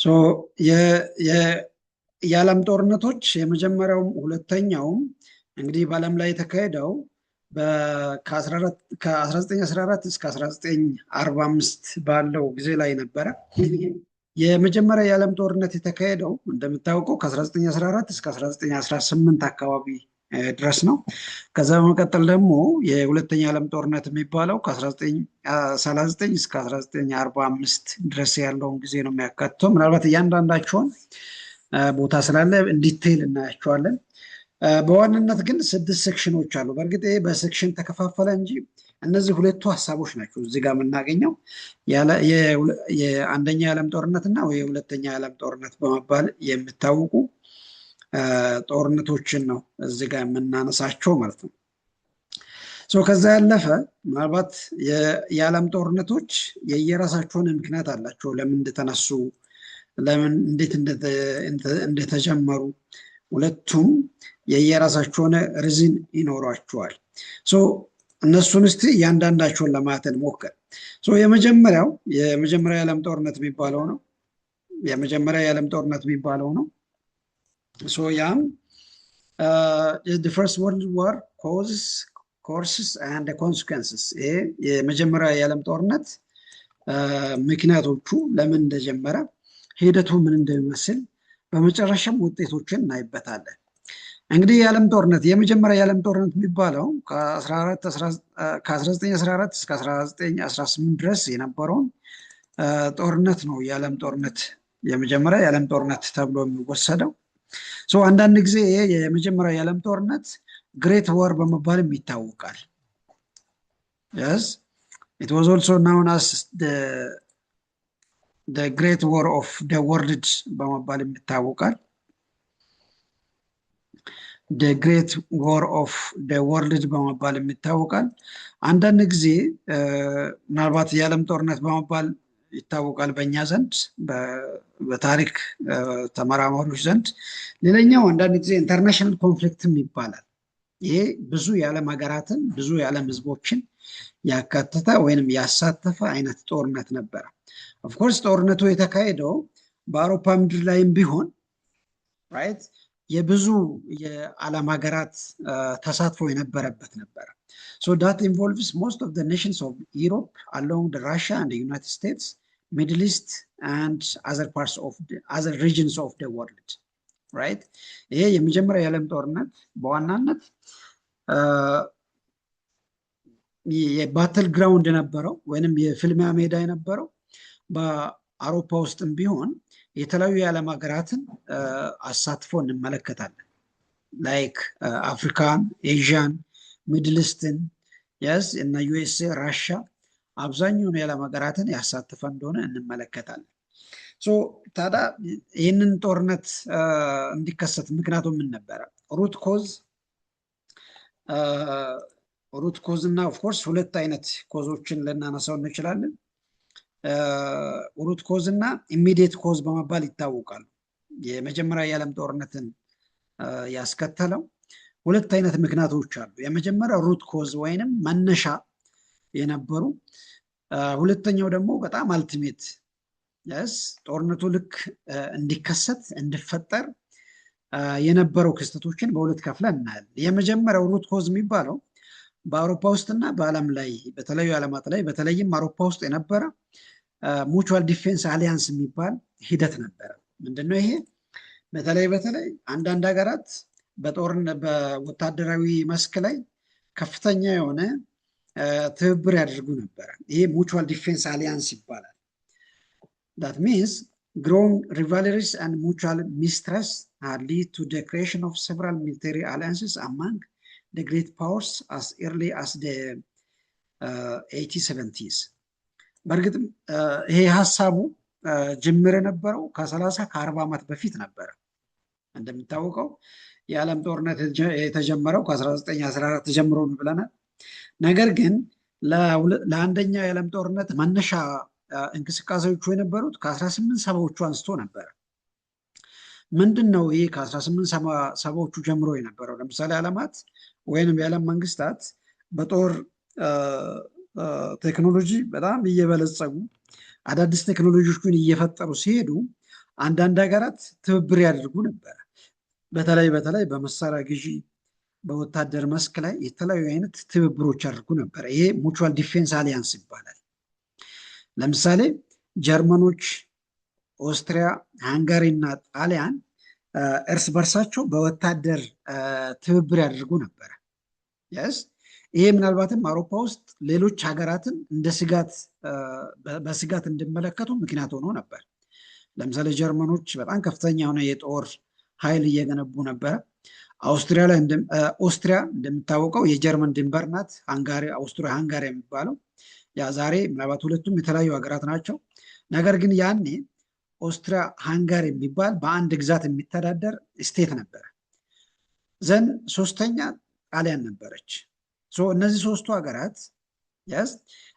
ሶ የዓለም ጦርነቶች የመጀመሪያውም ሁለተኛውም እንግዲህ በዓለም ላይ የተካሄደው ከ1914 እስከ 1945 ባለው ጊዜ ላይ ነበረ። የመጀመሪያ የዓለም ጦርነት የተካሄደው እንደምታውቀው ከ1914 እስከ 1918 አካባቢ ድረስ ነው። ከዛ በመቀጠል ደግሞ የሁለተኛ ዓለም ጦርነት የሚባለው ከ1939 እስከ 1945 ድረስ ያለውን ጊዜ ነው የሚያካትተው። ምናልባት እያንዳንዳቸውን ቦታ ስላለ ዲቴይል እናያቸዋለን። በዋናነት ግን 6 ሴክሽኖች አሉ። በእርግጥ ይሄ በሴክሽን ተከፋፈለ እንጂ እነዚህ ሁለቱ ሀሳቦች ናቸው እዚህ ጋር የምናገኘው የአንደኛ የዓለም ጦርነት እና የሁለተኛ የዓለም ጦርነት በመባል የሚታወቁ ጦርነቶችን ነው እዚህ ጋር የምናነሳቸው ማለት ነው። ከዛ ያለፈ ምናልባት የዓለም ጦርነቶች የየራሳቸውን ምክንያት አላቸው። ለምን እንደተነሱ፣ ለምን እንዴት እንደተጀመሩ ሁለቱም የየራሳቸውን ሪዝን ይኖሯቸዋል። እነሱን እስቲ እያንዳንዳቸውን ለማየት እንሞክር። የመጀመሪያው የዓለም ጦርነት የሚባለው ነው። የመጀመሪያ የዓለም ጦርነት የሚባለው ነው። ያም the first world war causes, courses and consequences። ይሄ የመጀመሪያ የዓለም ጦርነት ምክንያቶቹ ለምን እንደጀመረ፣ ሂደቱ ምን እንደሚመስል፣ በመጨረሻም ውጤቶችን እናይበታለን። እንግዲህ የዓለም ጦርነት የመጀመሪያ የዓለም ጦርነት የሚባለው ከ1914 እስከ 1918 ድረስ የነበረውን ጦርነት ነው የዓለም ጦርነት የመጀመሪያ የዓለም ጦርነት ተብሎ የሚወሰደው። አንዳንድ ጊዜ የመጀመሪያ የዓለም ጦርነት ግሬት ዋር በመባልም ይታወቃል። yes it was also known as the great war of the world በመባልም ይታወቃል። the great war of the world በመባልም ይታወቃል። አንዳንድ ጊዜ ምናልባት የዓለም ጦርነት በመባል ይታወቃል በእኛ ዘንድ በታሪክ ተመራማሪዎች ዘንድ። ሌላኛው አንዳንድ ጊዜ ኢንተርናሽናል ኮንፍሊክትም ይባላል። ይሄ ብዙ የዓለም ሀገራትን ብዙ የዓለም ህዝቦችን ያካተተ ወይንም ያሳተፈ አይነት ጦርነት ነበረ። ኦፍኮርስ ጦርነቱ የተካሄደው በአውሮፓ ምድር ላይም ቢሆን ራይት የብዙ የዓለም ሀገራት ተሳትፎ የነበረበት ነበረ። that involves most of the nations of Europe along the Russia and the United States, Middle East and other parts of the other regions of the world. right ይሄ የመጀመሪያ የዓለም ጦርነት በዋናነት የባትል ግራውንድ የነበረው ወይንም የፍልሚያ ሜዳ የነበረው በአውሮፓ ውስጥም ቢሆን የተለያዩ የዓለም ሀገራትን አሳትፎ እንመለከታለን። ላይክ አፍሪካን፣ ኤዥያን፣ ሚድል ኢስትን እና ዩኤስኤ፣ ራሽያ አብዛኛውን የዓለም ሀገራትን ያሳተፈ እንደሆነ እንመለከታለን። ታዲያ ይህንን ጦርነት እንዲከሰት ምክንያቱ ምን ነበረ? ሩት ኮዝ እና ኦፍኮርስ ሁለት አይነት ኮዞችን ልናነሳው እንችላለን። ሩት ኮዝ እና ኢሚዲየት ኮዝ በመባል ይታወቃሉ። የመጀመሪያ የዓለም ጦርነትን ያስከተለው ሁለት አይነት ምክንያቶች አሉ። የመጀመሪያው ሩት ኮዝ ወይንም መነሻ የነበሩ፣ ሁለተኛው ደግሞ በጣም አልቲሜት ጦርነቱ ልክ እንዲከሰት እንዲፈጠር የነበረው ክስተቶችን በሁለት ከፍለን እናያለን። የመጀመሪያው ሩት ኮዝ የሚባለው በአውሮፓ ውስጥና በዓለም ላይ በተለያዩ ዓለማት ላይ በተለይም አውሮፓ ውስጥ የነበረ ሙቹዋል ዲፌንስ አሊያንስ የሚባል ሂደት ነበረ። ምንድነው ይሄ? በተለይ አንዳንድ ሀገራት በወታደራዊ መስክ ላይ ከፍተኛ የሆነ ትብብር ያደርጉ ነበረ። ይሄ ሙቹዋል ዲፌንስ አሊያንስ ይባላል። that means growing rivalries and mutual mistrust had led to the creation of several military alliances among the great powers as early as the 1870s. በእርግጥ ይሄ ሀሳቡ ጅምር የነበረው ከ40 ዓመት በፊት ነበረ። እንደሚታወቀው የዓለም ጦርነት የተጀመረው ከ1914 ጀምሮ ነው ብለናል። ነገር ግን ለአንደኛው የዓለም ጦርነት መነሻ እንቅስቃሴዎቹ የነበሩት ከ1870ዎቹ አንስቶ ነበረ። ምንድን ነው ይህ ከ1870ዎቹ ጀምሮ የነበረው? ለምሳሌ ዓለማት ወይንም የዓለም መንግስታት በጦር ቴክኖሎጂ በጣም እየበለጸጉ አዳዲስ ቴክኖሎጂዎችን እየፈጠሩ ሲሄዱ አንዳንድ ሀገራት ትብብር ያደርጉ ነበረ። በተለይ በመሳሪያ ግዢ፣ በወታደር መስክ ላይ የተለያዩ አይነት ትብብሮች ያደርጉ ነበረ። ይሄ ሙቹዋል ዲፌንስ አሊያንስ ይባላል። ለምሳሌ ጀርመኖች፣ ኦስትሪያ፣ ሃንጋሪ እና ጣሊያን እርስ በርሳቸው በወታደር ትብብር ያደርጉ ነበረ። የስ ይሄ ምናልባትም አውሮፓ ውስጥ ሌሎች ሀገራትን እንደ በስጋት እንዲመለከቱ ምክንያት ሆኖ ነበር። ለምሳሌ ጀርመኖች በጣም ከፍተኛ የሆነ የጦር ኃይል እየገነቡ ነበረ። ኦስትሪያ እንደሚታወቀው የጀርመን ድንበር ናት። አውስትሪያ ሃንጋሪ የሚባለው ያ ዛሬ ምናልባት ሁለቱም የተለያዩ ሀገራት ናቸው። ነገር ግን ያኔ ኦስትሪያ ሃንጋሪ የሚባል በአንድ ግዛት የሚተዳደር ስቴት ነበረ። ዘን ሶስተኛ ጣሊያን ነበረች። እነዚህ ሶስቱ ሀገራት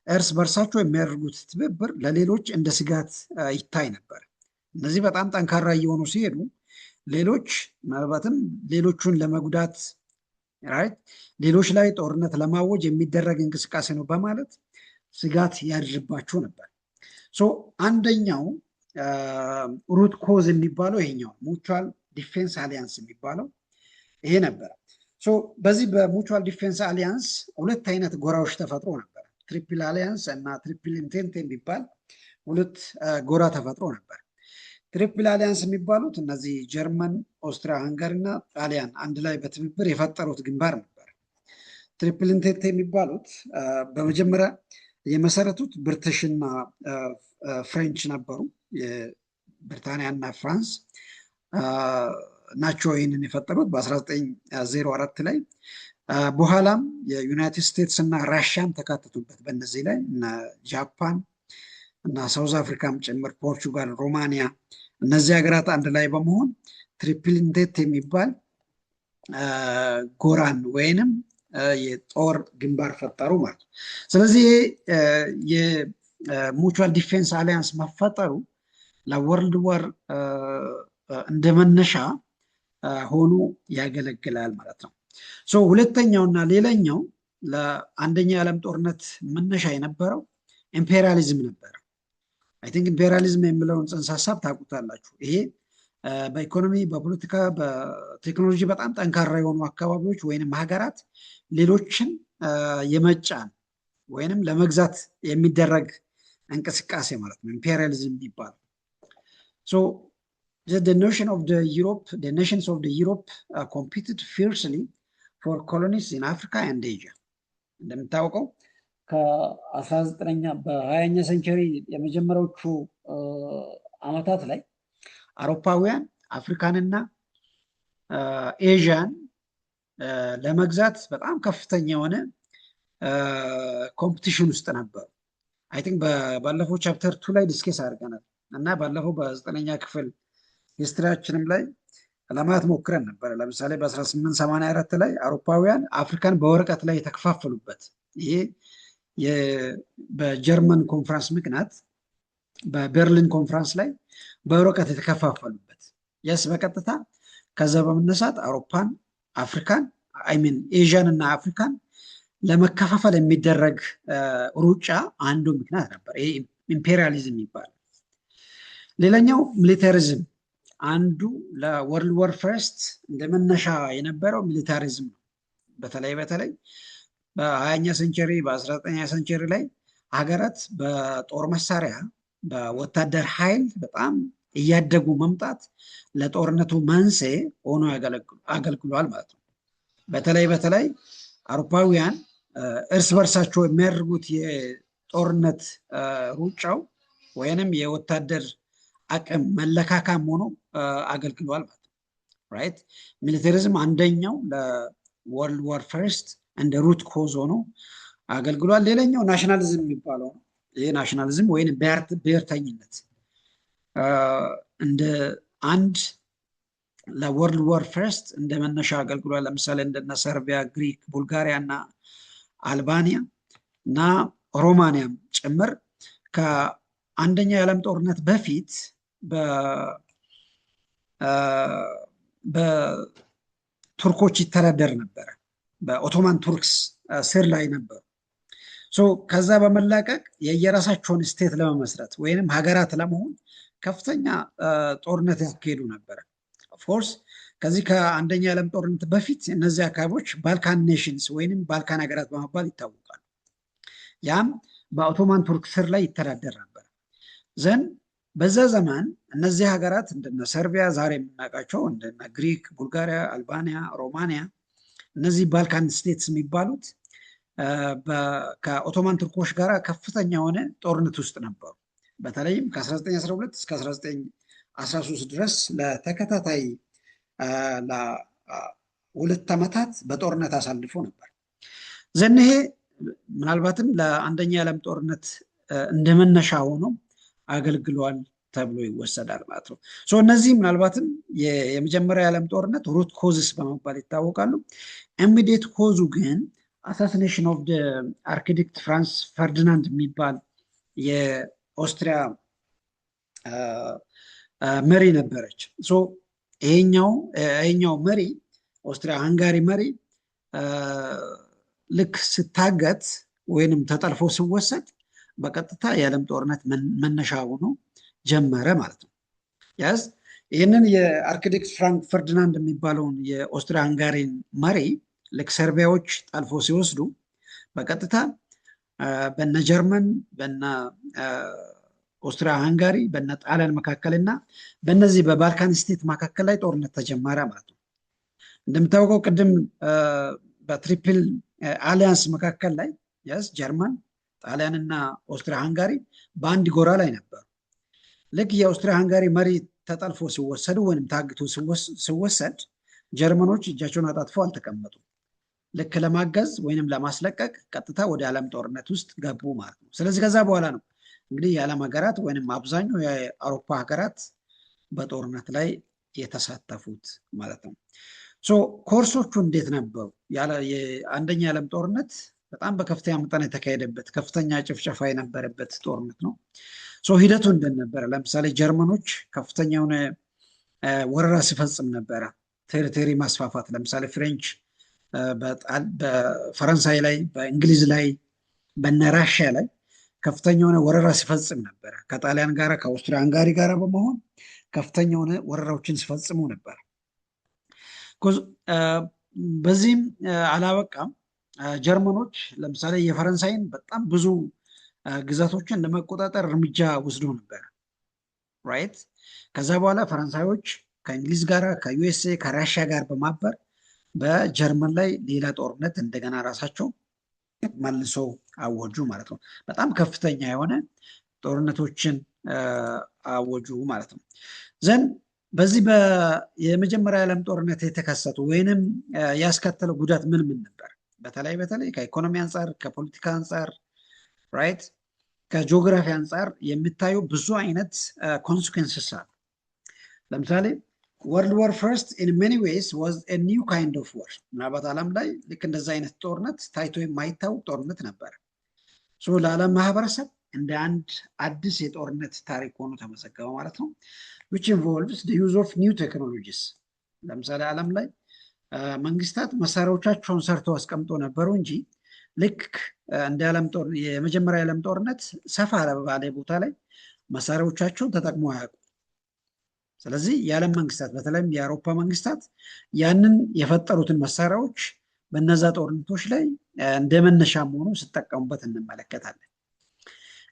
እርስ በርሳቸው የሚያደርጉት ትብብር ለሌሎች እንደ ስጋት ይታይ ነበር። እነዚህ በጣም ጠንካራ እየሆኑ ሲሄዱ ሌሎች ምናልባትም ሌሎቹን ለመጉዳት ሌሎች ላይ ጦርነት ለማወጅ የሚደረግ እንቅስቃሴ ነው በማለት ስጋት ያድርባቸው ነበር። አንደኛው ሩት ኮዝ የሚባለው ይሄኛው ሙቹዋል ዲፌንስ አሊያንስ የሚባለው ይሄ ነበረ። በዚህ በሙቹዋል ዲፌንስ አሊያንስ ሁለት አይነት ጎራዎች ተፈጥሮ ነበር። ትሪፕል አሊያንስ እና ትሪፕል ኢንቴንት የሚባል ሁለት ጎራ ተፈጥሮ ነበር። ትሪፕል አሊያንስ የሚባሉት እነዚህ ጀርመን፣ ኦስትሪያ፣ ሃንጋሪ እና ጣሊያን አንድ ላይ በትብብር የፈጠሩት ግንባር ነበር። ትሪፕል ኢንቴንት የሚባሉት በመጀመሪያ የመሰረቱት ብሪቲሽና ፍሬንች ነበሩ። የብሪታንያ እና ፍራንስ ናቸው ይህንን የፈጠሩት በ1904 ላይ። በኋላም የዩናይትድ ስቴትስ እና ራሽያም ተካተቱበት በእነዚህ ላይ እና ጃፓን እና ሳውዝ አፍሪካም ጭምር፣ ፖርቹጋል፣ ሮማኒያ እነዚህ ሀገራት አንድ ላይ በመሆን ትሪፕል ኢንቴንት የሚባል ጎራን ወይንም የጦር ግንባር ፈጠሩ ማለት ነው። ስለዚህ የሙቹዋል ዲፌንስ አሊያንስ መፈጠሩ ለወርልድ ዋር እንደ መነሻ ሆኖ ያገለግላል ማለት ነው። ሁለተኛውና ሌላኛው ለአንደኛ የዓለም ጦርነት መነሻ የነበረው ኢምፔሪያሊዝም ነበረ። አይ ቲንክ ኢምፔሪያሊዝም የሚለውን ጽንሰ ሀሳብ ታውቁታላችሁ። ይሄ በኢኮኖሚ፣ በፖለቲካ፣ በቴክኖሎጂ በጣም ጠንካራ የሆኑ አካባቢዎች ወይንም ሀገራት ሌሎችን የመጫን ወይንም ለመግዛት የሚደረግ እንቅስቃሴ ማለት ነው ኢምፔሪያሊዝም የሚባለው። the nations of the Europe competed fiercely for colonies in Africa and Asia. እንደምታውቀው በ20ኛ ሴንቸሪ የመጀመሪያዎቹ አመታት ላይ አውሮፓውያን አፍሪካንና ኤዥያን ለመግዛት በጣም ከፍተኛ የሆነ ኮምፒቲሽን ውስጥ ነበሩ። አይ ቲንክ ባለፈው ቻፕተር 2 ላይ ዲስከስ አድርገናል እና ባለፈው በ9ኛ ክፍል ሂስትሪያችንም ላይ ለማየት ሞክረን ነበረ። ለምሳሌ በ1884 ላይ አውሮፓውያን አፍሪካን በወረቀት ላይ የተከፋፈሉበት ይሄ በጀርመን ኮንፈረንስ ምክንያት በበርሊን ኮንፈረንስ ላይ በወረቀት የተከፋፈሉበት በቀጥታ ከዛ በመነሳት አውሮፓን አፍሪካን ኤዥያን እና አፍሪካን ለመከፋፈል የሚደረግ ሩጫ አንዱ ምክንያት ነበር። ይሄ ኢምፔሪያሊዝም ይባላል። ሌላኛው ሚሊታሪዝም አንዱ ለወርልድ ዋር ፈርስት እንደመነሻ የነበረው ሚሊታሪዝም ነው። በተለይ በ20ኛ ሴንቸሪ በ19ኛ ሴንቸሪ ላይ ሀገራት በጦር መሳሪያ በወታደር ኃይል በጣም እያደጉ መምጣት ለጦርነቱ መንስኤ ሆኖ አገልግሏል ማለት ነው። በተለይ አውሮፓውያን እርስ በርሳቸው የሚያደርጉት የጦርነት ሩጫው ወይንም የወታደር አቅም መለካካም ሆኖ አገልግሏል ማለት ነው። ራይት ሚሊታሪዝም አንደኛው ለወርልድ ዋር ፈርስት እንደ ሩት ኮዝ ሆኖ አገልግሏል። ሌላኛው ናሽናሊዝም የሚባለው ነው። ይሄ ናሽናሊዝም ወይም ብሔርተኝነት እንደ አንድ ለወርልድ ዋር ፈርስት እንደ መነሻ አገልግሏል። ለምሳሌ እንደነ ሰርቢያ፣ ግሪክ፣ ቡልጋሪያ እና አልባኒያ እና ሮማኒያም ጭምር ከአንደኛ የዓለም ጦርነት በፊት በቱርኮች ይተዳደር ነበረ። በኦቶማን ቱርክስ ስር ላይ ነበሩ። ከዛ በመላቀቅ የየራሳቸውን ስቴት ለመመስረት ወይንም ሀገራት ለመሆን ከፍተኛ ጦርነት ያካሄዱ ነበረ። ኦፍኮርስ ከዚህ ከአንደኛ የዓለም ጦርነት በፊት እነዚህ አካባቢዎች ባልካን ኔሽንስ ወይንም ባልካን ሀገራት በመባል ይታወቃሉ። ያም በኦቶማን ቱርክ ስር ላይ ይተዳደር ነበር። ዘንድ በዛ ዘመን እነዚህ ሀገራት እንደነ ሰርቢያ ዛሬ የምናውቃቸው እንደነ ግሪክ፣ ቡልጋሪያ፣ አልባኒያ፣ ሮማኒያ እነዚህ ባልካን ስቴትስ የሚባሉት ከኦቶማን ቱርኮች ጋር ከፍተኛ የሆነ ጦርነት ውስጥ ነበሩ። በተለይም ከ1912 እስከ 1913 ድረስ ለተከታታይ ለ2 ዓመታት በጦርነት አሳልፎ ነበር። ዘንሄ ምናልባትም ለአንደኛ የዓለም ጦርነት እንደመነሻ ሆኖ አገልግሏል ተብሎ ይወሰዳል ማለት ነው። እነዚህ ምናልባትም የመጀመሪያ የዓለም ጦርነት ሩት ኮዝስ በመባል ይታወቃሉ። ኢሚዲየት ኮዙ ግን አሳሲኔሽን ኦፍ አርኪቴክት ፍራንስ ፈርዲናንድ የሚባል የኦስትሪያ መሪ ነበረች። ይሄኛው መሪ ኦስትሪያ ሃንጋሪ መሪ ልክ ስታገት ወይንም ተጠልፎ ሲወሰድ በቀጥታ የዓለም ጦርነት መነሻ ሆኖ ጀመረ ማለት ነው። ያዝ ይህንን የአርኪቴክት ፍራንክ ፈርዲናንድ የሚባለውን የኦስትሪያ ሃንጋሪን መሪ ልክ ሰርቢያዎች ጠልፎ ሲወስዱ በቀጥታ በነ ጀርመን፣ በነ ኦስትሪያ ሃንጋሪ፣ በነ ጣሊያን መካከልና በነዚህ በባልካን ስቴት መካከል ላይ ጦርነት ተጀመረ ማለት ነው። እንደምታውቀው ቅድም በትሪፕል አሊያንስ መካከል ላይ ያዝ ጀርመን፣ ጣሊያን እና ኦስትሪያ ሃንጋሪ በአንድ ጎራ ላይ ነበሩ። ልክ የኦስትሪያ ሃንጋሪ መሪ ተጠልፎ ሲወሰዱ ወይም ታግቶ ሲወሰድ ጀርመኖች እጃቸውን አጣጥፈው አልተቀመጡም። ልክ ለማገዝ ወይንም ለማስለቀቅ ቀጥታ ወደ ዓለም ጦርነት ውስጥ ገቡ ማለት ነው። ስለዚህ ከዛ በኋላ ነው እንግዲህ የዓለም ሀገራት ወይንም አብዛኛው የአውሮፓ ሀገራት በጦርነት ላይ የተሳተፉት ማለት ነው። ኮርሶቹ እንዴት ነበሩ? የአንደኛ የዓለም ጦርነት በጣም በከፍተኛ መጠን የተካሄደበት ከፍተኛ ጭፍጨፋ የነበረበት ጦርነት ነው። ሂደቱ እንደነበረ ለምሳሌ ጀርመኖች ከፍተኛ የሆነ ወረራ ሲፈጽም ነበረ። ቴሪቶሪ ማስፋፋት ለምሳሌ ፍሬንች በፈረንሳይ ላይ፣ በእንግሊዝ ላይ፣ በነ ራሽያ ላይ ከፍተኛ የሆነ ወረራ ሲፈጽም ነበረ። ከጣሊያን ጋር ከኦስትሪያ ሃንጋሪ ጋር በመሆን ከፍተኛ የሆነ ወረራዎችን ሲፈጽሙ ነበር። በዚህም አላበቃም። ጀርመኖች ለምሳሌ የፈረንሳይን በጣም ብዙ ግዛቶችን ለመቆጣጠር እርምጃ ወስዶ ነበር ራይት። ከዛ በኋላ ፈረንሳዮች ከእንግሊዝ ጋር ከዩኤስኤ ከራሽያ ጋር በማበር በጀርመን ላይ ሌላ ጦርነት እንደገና ራሳቸው መልሶ አወጁ ማለት ነው። በጣም ከፍተኛ የሆነ ጦርነቶችን አወጁ ማለት ነው። ዘንድ በዚህ የመጀመሪያ የዓለም ጦርነት የተከሰቱ ወይንም ያስከተለው ጉዳት ምን ነበር? በተለይ ከኢኮኖሚ አንጻር፣ ከፖለቲካ አንጻር ራይት፣ ከጂኦግራፊ አንጻር የሚታዩ ብዙ አይነት ኮንሲኩዌንስስ አሉ። ለምሳሌ ወርልድ ዋር ፈርስት ኢን ሜኒ ዌይስ ዋዝ ኤ ኒው ካይንድ ኦፍ ዋር። ምናልባት ዓለም ላይ ልክ እንደዛ አይነት ጦርነት ታይቶ የማይታወቅ ጦርነት ነበር። ለዓለም ማህበረሰብ እንደ አንድ አዲስ የጦርነት ታሪክ ሆኖ ተመዘገበ ማለት ነው። which involves the use of new technologies። ለምሳሌ ዓለም ላይ መንግስታት መሳሪያዎቻቸውን ሰርተው አስቀምጦ ነበሩ እንጂ ልክ እንደ የመጀመሪያ የዓለም ጦርነት ሰፋ ባለ ቦታ ላይ መሳሪያዎቻቸውን ተጠቅሞ አያውቁም። ስለዚህ የዓለም መንግስታት በተለይም የአውሮፓ መንግስታት ያንን የፈጠሩትን መሳሪያዎች በነዛ ጦርነቶች ላይ እንደመነሻ መሆኑ ሲጠቀሙበት እንመለከታለን።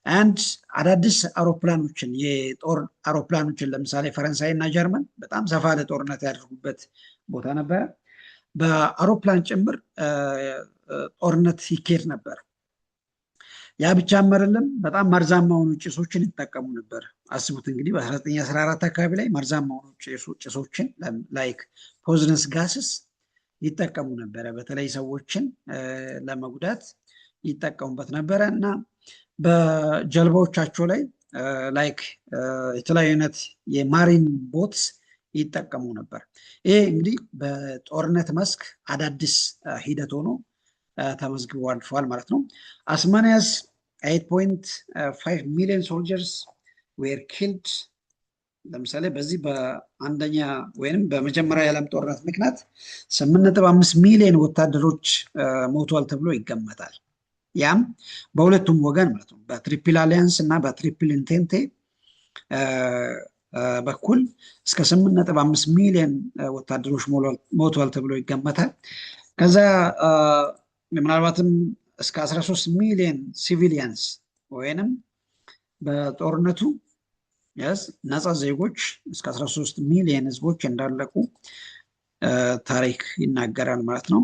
አንድ አዳዲስ አውሮፕላኖችን የጦር አውሮፕላኖችን ለምሳሌ ፈረንሳይ እና ጀርመን በጣም ሰፋ ያለ ጦርነት ያደርጉበት ቦታ ነበረ። በአውሮፕላን ጭምር ጦርነት ይካሄድ ነበር። ያ ብቻ አይደለም፣ በጣም መርዛማ የሆኑ ጭሶችን ይጠቀሙ ነበር። አስቡት እንግዲህ በ1914 አካባቢ ላይ መርዛማ የሆኑ ጭሶችን ላይክ ፖይዝነስ ጋስስ ይጠቀሙ ነበረ። በተለይ ሰዎችን ለመጉዳት ይጠቀሙበት ነበረ እና በጀልባዎቻቸው ላይ ላይክ የተለያዩ አይነት የማሪን ቦትስ ይጠቀሙ ነበር። ይሄ እንግዲህ በጦርነት መስክ አዳዲስ ሂደት ሆኖ ተመዝግቦ አልፈዋል ማለት ነው። as many as 8.5 million soldiers were killed። ለምሳሌ በዚህ በአንደኛ ወይንም በመጀመሪያ የዓለም ጦርነት ምክንያት 8.5 ሚሊዮን ወታደሮች ሞቷል ተብሎ ይገመታል። ያም በሁለቱም ወገን ማለት ነው፣ በትሪፕል አሊያንስ እና በትሪፕል ኢንቴንቴ በኩል እስከ 8.5 ሚሊዮን ወታደሮች ሞቷል ተብሎ ይገመታል። ከዛ ምናልባትም እስከ 13 ሚሊዮን ሲቪሊያንስ ወይንም በጦርነቱ ነፃ ዜጎች እስከ 13 ሚሊዮን ህዝቦች እንዳለቁ ታሪክ ይናገራል ማለት ነው።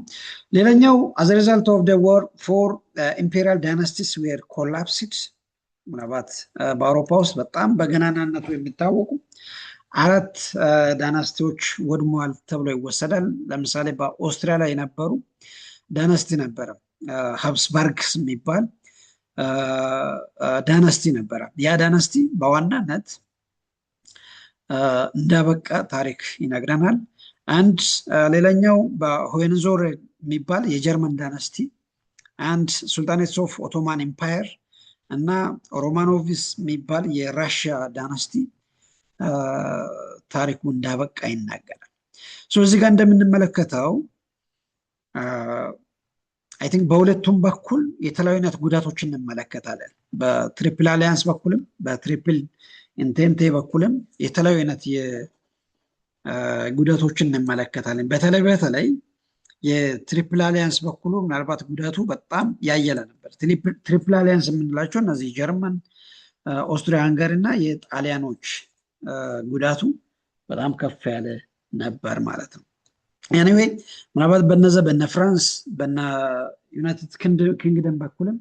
ሌላኛው as a result of the war four imperial dynasties were collapsed። ምናልባት በአውሮፓ ውስጥ በጣም በገናናነቱ የሚታወቁ 4 ዳይናስቲዎች ወድመዋል ተብሎ ይወሰዳል። ለምሳሌ በኦስትሪያ ላይ የነበሩ ዳይናስቲ ነበረ፣ ሀብስበርግስ የሚባል ዳይናስቲ ነበረ። ያ ዳይናስቲ በዋናነት እንዳበቃ ታሪክ ይነግረናል። አንድ ሌላኛው በሆሄንዞር የሚባል የጀርመን ዳይናስቲ፣ አንድ ሱልጣኔትስ ኦፍ ኦቶማን ኤምፓየር እና ሮማኖቪስ የሚባል የራሽያ ዳይናስቲ ታሪኩ እንዳበቃ ይናገራል። እዚህ ጋር እንደምንመለከተው አይ ቲንክ በሁለቱም በኩል የተለያዩ አይነት ጉዳቶችን እንመለከታለን። በትሪፕል አሊያንስ በኩልም በትሪፕል ኢንቴንቴ በኩልም የተለያዩ አይነት ጉዳቶችን እንመለከታለን። በተለይ የትሪፕል አሊያንስ በኩሉ ምናልባት ጉዳቱ በጣም ያየለ ነበር። ትሪፕል አሊያንስ የምንላቸው እነዚህ ጀርመን፣ ኦስትሪያ ሃንጋሪ እና የጣሊያኖች ጉዳቱ በጣም ከፍ ያለ ነበር ማለት ነው። ኤኒዌይ ምናልባት በነ ፍራንስ በነ ዩናይትድ ኪንግደም በኩልም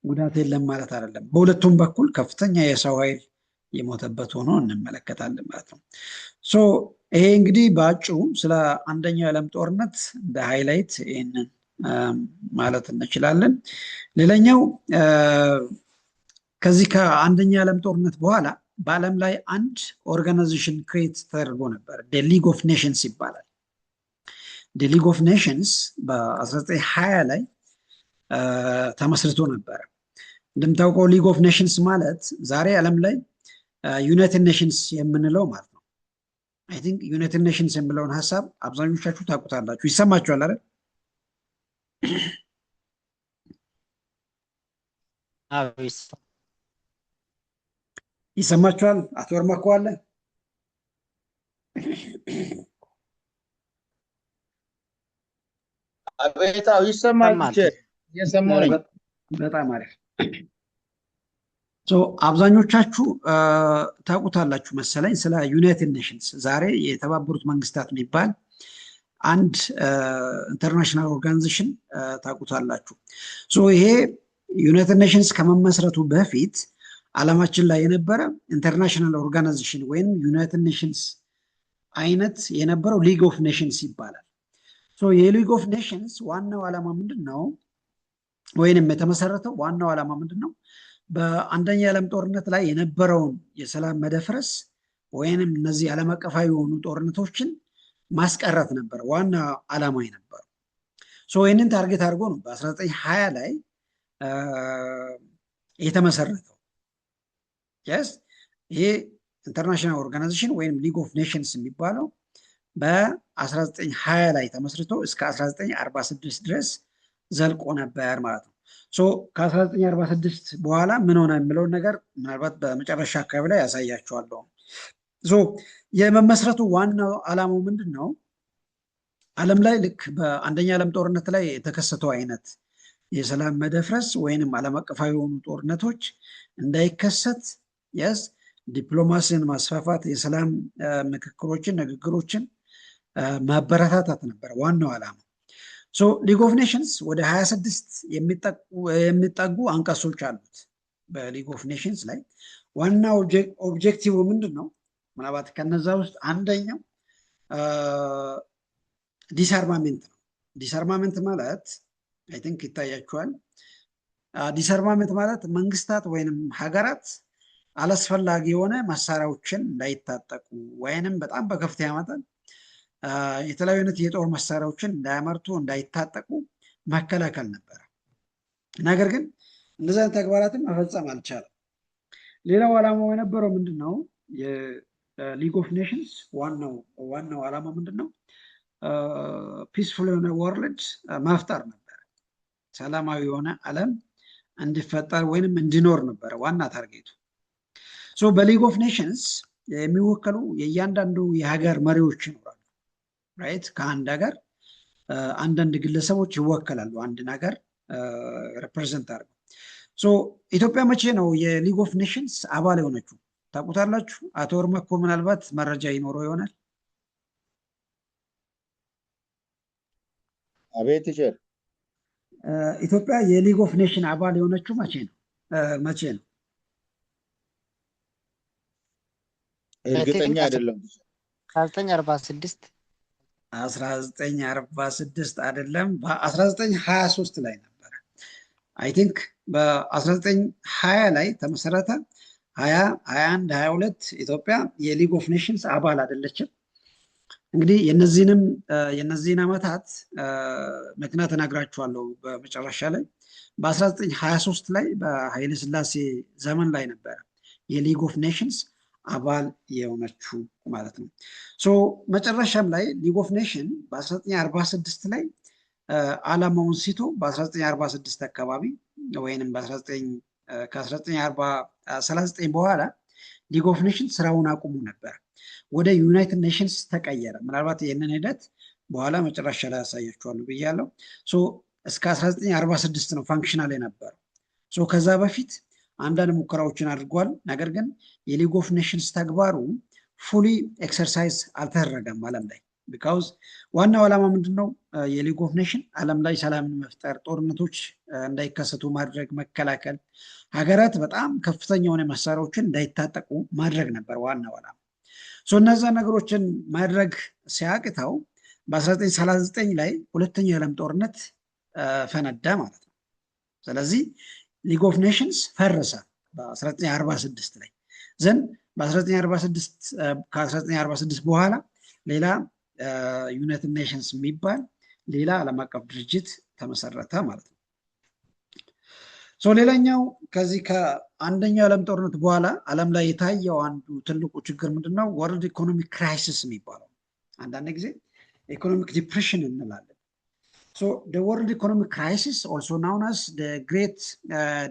ጉዳት የለም ማለት አይደለም። በሁለቱም በኩል ከፍተኛ የሰው ኃይል የሞተበት ሆኖ እንመለከታለን ማለት ነው። ይሄ እንግዲህ በአጭሩ ስለ አንደኛው የዓለም ጦርነት እንደ ሃይላይት ይህንን ማለት እንችላለን። ሌላኛው ከዚህ ከአንደኛው የዓለም ጦርነት በኋላ በዓለም ላይ አንድ ኦርጋናይዜሽን ክሬት ተደርጎ ነበር። ሊግ ኦፍ ኔሽንስ ይባላል። ሊግ ኦፍ ኔሽንስ በ1920 ላይ ተመስርቶ ነበረ። እንደምታውቀው ሊግ ኦፍ ኔሽንስ ማለት ዛሬ ዓለም ላይ ዩናይትድ ኔሽንስ የምንለው ማለት ነው። አይ ቲንክ ዩናይትድ ኔሽንስ የሚለውን ሀሳብ አብዛኞቻችሁ ታውቁታላችሁ፣ ይሰማችኋል አይደል? ይሰማችኋል? አቶ ወርማኮ አለ? አቤት፣ ይሰማል። በጣም አሪፍ። አብዛኞቻችሁ ታውቁታላችሁ መሰለኝ ስለ ዩናይትድ ኔሽንስ። ዛሬ የተባበሩት መንግስታት የሚባል አንድ ኢንተርናሽናል ኦርጋናይዜሽን ታውቁታላችሁ። ይሄ ዩናይትድ ኔሽንስ ከመመስረቱ በፊት ዓለማችን ላይ የነበረ ኢንተርናሽናል ኦርጋናይዜሽን ወይም ዩናይትድ ኔሽንስ አይነት የነበረው ሊግ ኦፍ ኔሽንስ ይባላል። የሊግ ኦፍ ኔሽንስ ዋናው ዓላማ ምንድን ነው? ወይንም የተመሰረተው ዋናው ዓላማ ምንድን ነው? በአንደኛ የዓለም ጦርነት ላይ የነበረውን የሰላም መደፍረስ ወይንም እነዚህ ዓለም አቀፋዊ የሆኑ ጦርነቶችን ማስቀረት ነበር ዋና ዓላማ የነበረው። ይህንን ታርጌት አድርጎ ነው በ1920 ላይ የተመሰረተው። ይሄ ኢንተርናሽናል ኦርጋናይዜሽን ወይም ሊግ ኦፍ ኔሽንስ የሚባለው በ1920 ላይ ተመስርቶ እስከ 1946 ድረስ ዘልቆ ነበር ማለት ነው። ከ1946 በኋላ ምን ሆነ የሚለውን ነገር ምናልባት በመጨረሻ አካባቢ ላይ ያሳያቸዋለሁ። የመመስረቱ ዋናው ዓላማው ምንድን ነው? ዓለም ላይ ልክ በአንደኛ ዓለም ጦርነት ላይ የተከሰተው አይነት የሰላም መደፍረስ ወይንም ዓለም አቀፋዊ የሆኑ ጦርነቶች እንዳይከሰት ዲፕሎማሲን ማስፋፋት፣ የሰላም ምክክሮችን፣ ንግግሮችን ማበረታታት ነበር ዋናው ዓላማ። ሊግ ኦፍ ኔሽንስ ወደ 26 የሚጠጉ አንቀጾች አሉት። በሊግ ኦፍ ኔሽንስ ላይ ዋና ኦብጀክቲቭ ምንድን ነው? ምናልባት ከነዛ ውስጥ አንደኛው ዲስአርማሜንት ነው። ዲስአርማሜንት ማለት አይ ቲንክ ይታያችኋል። ዲስአርማሜንት ማለት መንግስታት ወይንም ሀገራት አላስፈላጊ የሆነ መሳሪያዎችን እንዳይታጠቁ ወይንም በጣም በከፍተኛ መጠን የተለያዩ አይነት የጦር መሳሪያዎችን እንዳያመርቱ እንዳይታጠቁ መከላከል ነበረ። ነገር ግን እንደዚህ አይነት ተግባራትን መፈጸም አልቻለም። ሌላው ዓላማው የነበረው ምንድን ነው? የሊግ ኦፍ ኔሽንስ ዋናው ዓላማ ምንድን ነው? ፒስፉል የሆነ ወርልድ መፍጠር ነበረ። ሰላማዊ የሆነ ዓለም እንዲፈጠር ወይንም እንዲኖር ነበረ ዋና ታርጌቱ። ሶ በሊግ ኦፍ ኔሽንስ የሚወከሉ የእያንዳንዱ የሀገር መሪዎች ይኖራሉ። ራይት ከአንድ ሀገር አንዳንድ ግለሰቦች ይወከላሉ አንድን ሀገር ሪፕሬዘንት አድርገው። ሶ ኢትዮጵያ መቼ ነው የሊግ ኦፍ ኔሽንስ አባል የሆነችው ታውቁታላችሁ? አቶ ወርመኮ ምናልባት መረጃ ይኖረው ይሆናል። አቤት ይችል ኢትዮጵያ የሊግ ኦፍ ኔሽን አባል የሆነችው መቼ ነው? እርግጠኛ አይደለም። 1946 1946 አይደለም፣ በ1923 ላይ ነበረ። አይ ቲንክ በ1920 ላይ ተመሰረተ። 20 21 22 ኢትዮጵያ የሊግ ኦፍ ኔሽንስ አባል አይደለችም። እንግዲህ የነዚህን ዓመታት ምክንያት እነግራችኋለሁ በመጨረሻ ላይ። በ1923 ላይ በኃይለ ሥላሴ ዘመን ላይ ነበረ የሊግ ኦፍ ኔሽንስ አባል የሆነችው ማለት ነው። ሶ መጨረሻም ላይ ሊግ ኦፍ ኔሽን በ1946 ላይ ዓላማውን ሲቶ በ1946 አካባቢ ወይንም ከ1939 በኋላ ሊግ ኦፍ ኔሽን ስራውን አቁሙ ነበር፣ ወደ ዩናይትድ ኔሽንስ ተቀየረ። ምናልባት ይህንን ሂደት በኋላ መጨረሻ ላይ ያሳያችኋለሁ ብያለሁ። ሶ እስከ 1946 ነው ፋንክሽናል የነበረው። ሶ ከዛ በፊት አንዳንድ ሙከራዎችን አድርጓል። ነገር ግን የሊግ ኦፍ ኔሽንስ ተግባሩ ፉሊ ኤክሰርሳይዝ አልተደረገም ዓለም ላይ። ቢካውዝ ዋናው ዓላማ ምንድነው? የሊግ ኦፍ ኔሽን ዓለም ላይ ሰላምን መፍጠር፣ ጦርነቶች እንዳይከሰቱ ማድረግ፣ መከላከል፣ ሀገራት በጣም ከፍተኛ የሆነ መሳሪያዎችን እንዳይታጠቁ ማድረግ ነበር ዋናው ዓላማ። እነዛ ነገሮችን ማድረግ ሲያቅተው በ1939 ላይ ሁለተኛው የዓለም ጦርነት ፈነዳ ማለት ነው። ስለዚህ ሊግ ኦፍ ኔሽንስ ፈረሰ በ1946 ላይ ዘንድ ከ1946 በኋላ ሌላ ዩናይትድ ኔሽንስ የሚባል ሌላ ዓለም አቀፍ ድርጅት ተመሰረተ ማለት ነው። ሌላኛው ከዚህ ከአንደኛው የዓለም ጦርነት በኋላ ዓለም ላይ የታየው አንዱ ትልቁ ችግር ምንድነው? ወርልድ ኢኮኖሚክ ክራይሲስ የሚባለው አንዳንድ ጊዜ ኢኮኖሚክ ዲፕሬሽን እንላለን። The world economic crisis, also known as the Great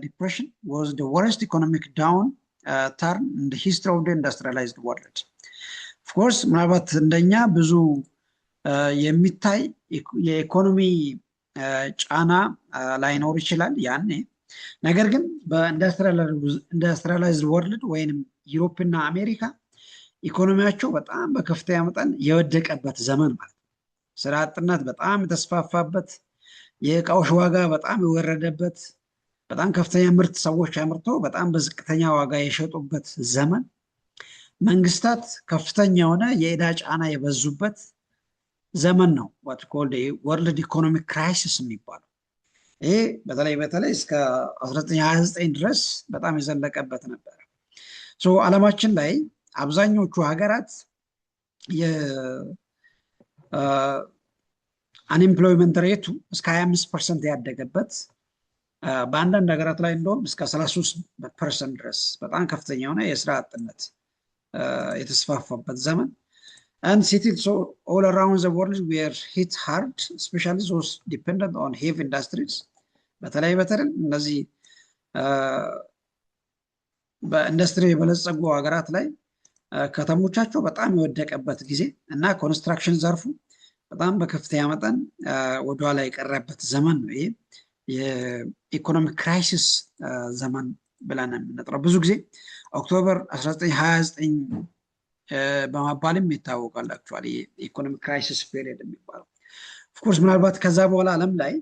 Depression, was the worst economic downturn in the history of the industrialized world. Of course, ምናልባት እንደኛ ብዙ የሚታይ የኢኮኖሚ ጫና ላይኖር ይችላል ያኔ። ነገር ግን በኢንዱስትሪያላይዝድ ወርልድ ወይንም ዩሮፕ እና አሜሪካ ኢኮኖሚያቸው በጣም በከፍተኛ መጠን የወደቀበት ዘመን ማለት ነው። ስራ አጥነት በጣም የተስፋፋበት፣ የእቃዎች ዋጋ በጣም የወረደበት፣ በጣም ከፍተኛ ምርት ሰዎች አምርተው በጣም በዝቅተኛ ዋጋ የሸጡበት ዘመን፣ መንግስታት ከፍተኛ የሆነ የዕዳ ጫና የበዙበት ዘመን ነው what called the world economic crisis የሚባለው። ይሄ በተለይ እስከ 1929 ድረስ በጣም የዘለቀበት ነበር። ዓለማችን ላይ አብዛኞቹ ሀገራት አንኤምፕሎይመንት ሬቱ እስከ 25% ያደገበት፣ በአንዳንድ ሀገራት ላይ እንደውም እስከ 33% ድረስ በጣም ከፍተኛ የሆነ የስራ አጥነት የተስፋፋበት ዘመን። and cities all around the world were hit hard, especially those dependent on heavy industries. በተለይ እነዚህ በኢንዱስትሪ የበለጸጉ ሀገራት ላይ ከተሞቻቸው በጣም የወደቀበት ጊዜ እና ኮንስትራክሽን ዘርፉ በጣም በከፍተኛ መጠን ወደኋላ የቀረበት ዘመን ነው። ይሄ የኢኮኖሚክ ክራይሲስ ዘመን ብለን የምንጠራው ብዙ ጊዜ ኦክቶበር 1929 በመባልም ይታወቃል። አክቹዋሊ የኢኮኖሚክ ክራይሲስ ፔሪየድ የሚባለው ኦፍኮርስ ምናልባት ከዛ በኋላ ዓለም ላይ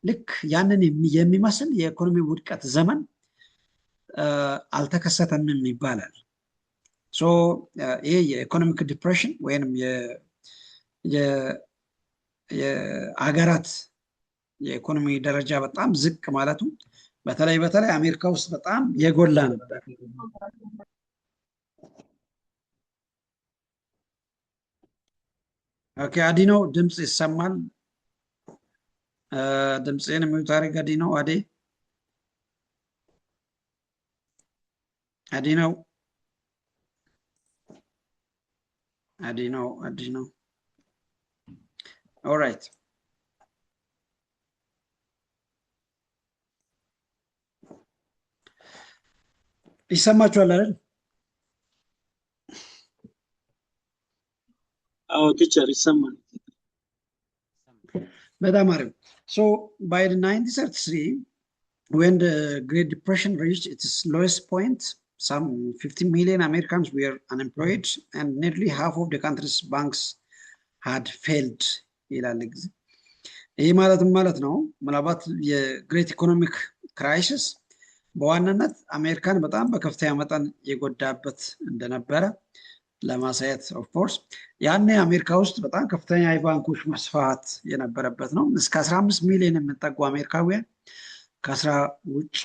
ልክ ያንን የሚመስል የኢኮኖሚ ውድቀት ዘመን አልተከሰተምም ይባላል። ይሄ የኢኮኖሚክ ዲፕሬሽን ወይንም የሀገራት የኢኮኖሚ ደረጃ በጣም ዝቅ ማለቱ በተለይ አሜሪካ ውስጥ በጣም የጎላ ነበር። ኦኬ አዲኖ ድምጽ ይሰማል? ድምጽን የሚውት አድርግ አዲኖ። አዲኖ ኦልራይት። ይሰማችኋል አይደል? ቲቸር ይሰማል። በጣም አሪፍ። So by the 1933 when the Great Depression reached its lowest point, some 50 million Americans were unemployed and nearly half of the country's banks had failed ይላል ጊዜ። ይህ ማለት ነው ምናልባት የግሬት ኢኮኖሚክ ክራይሲስ በዋናነት አሜሪካን በጣም በከፍተኛ መጠን የጎዳበት እንደነበረ ለማሳየት ኦፍኮርስ ያኔ አሜሪካ ውስጥ በጣም ከፍተኛ የባንኮች መስፋት የነበረበት ነው። እስከ 15 ሚሊዮን የሚጠጉ አሜሪካውያን ከስራ ውጭ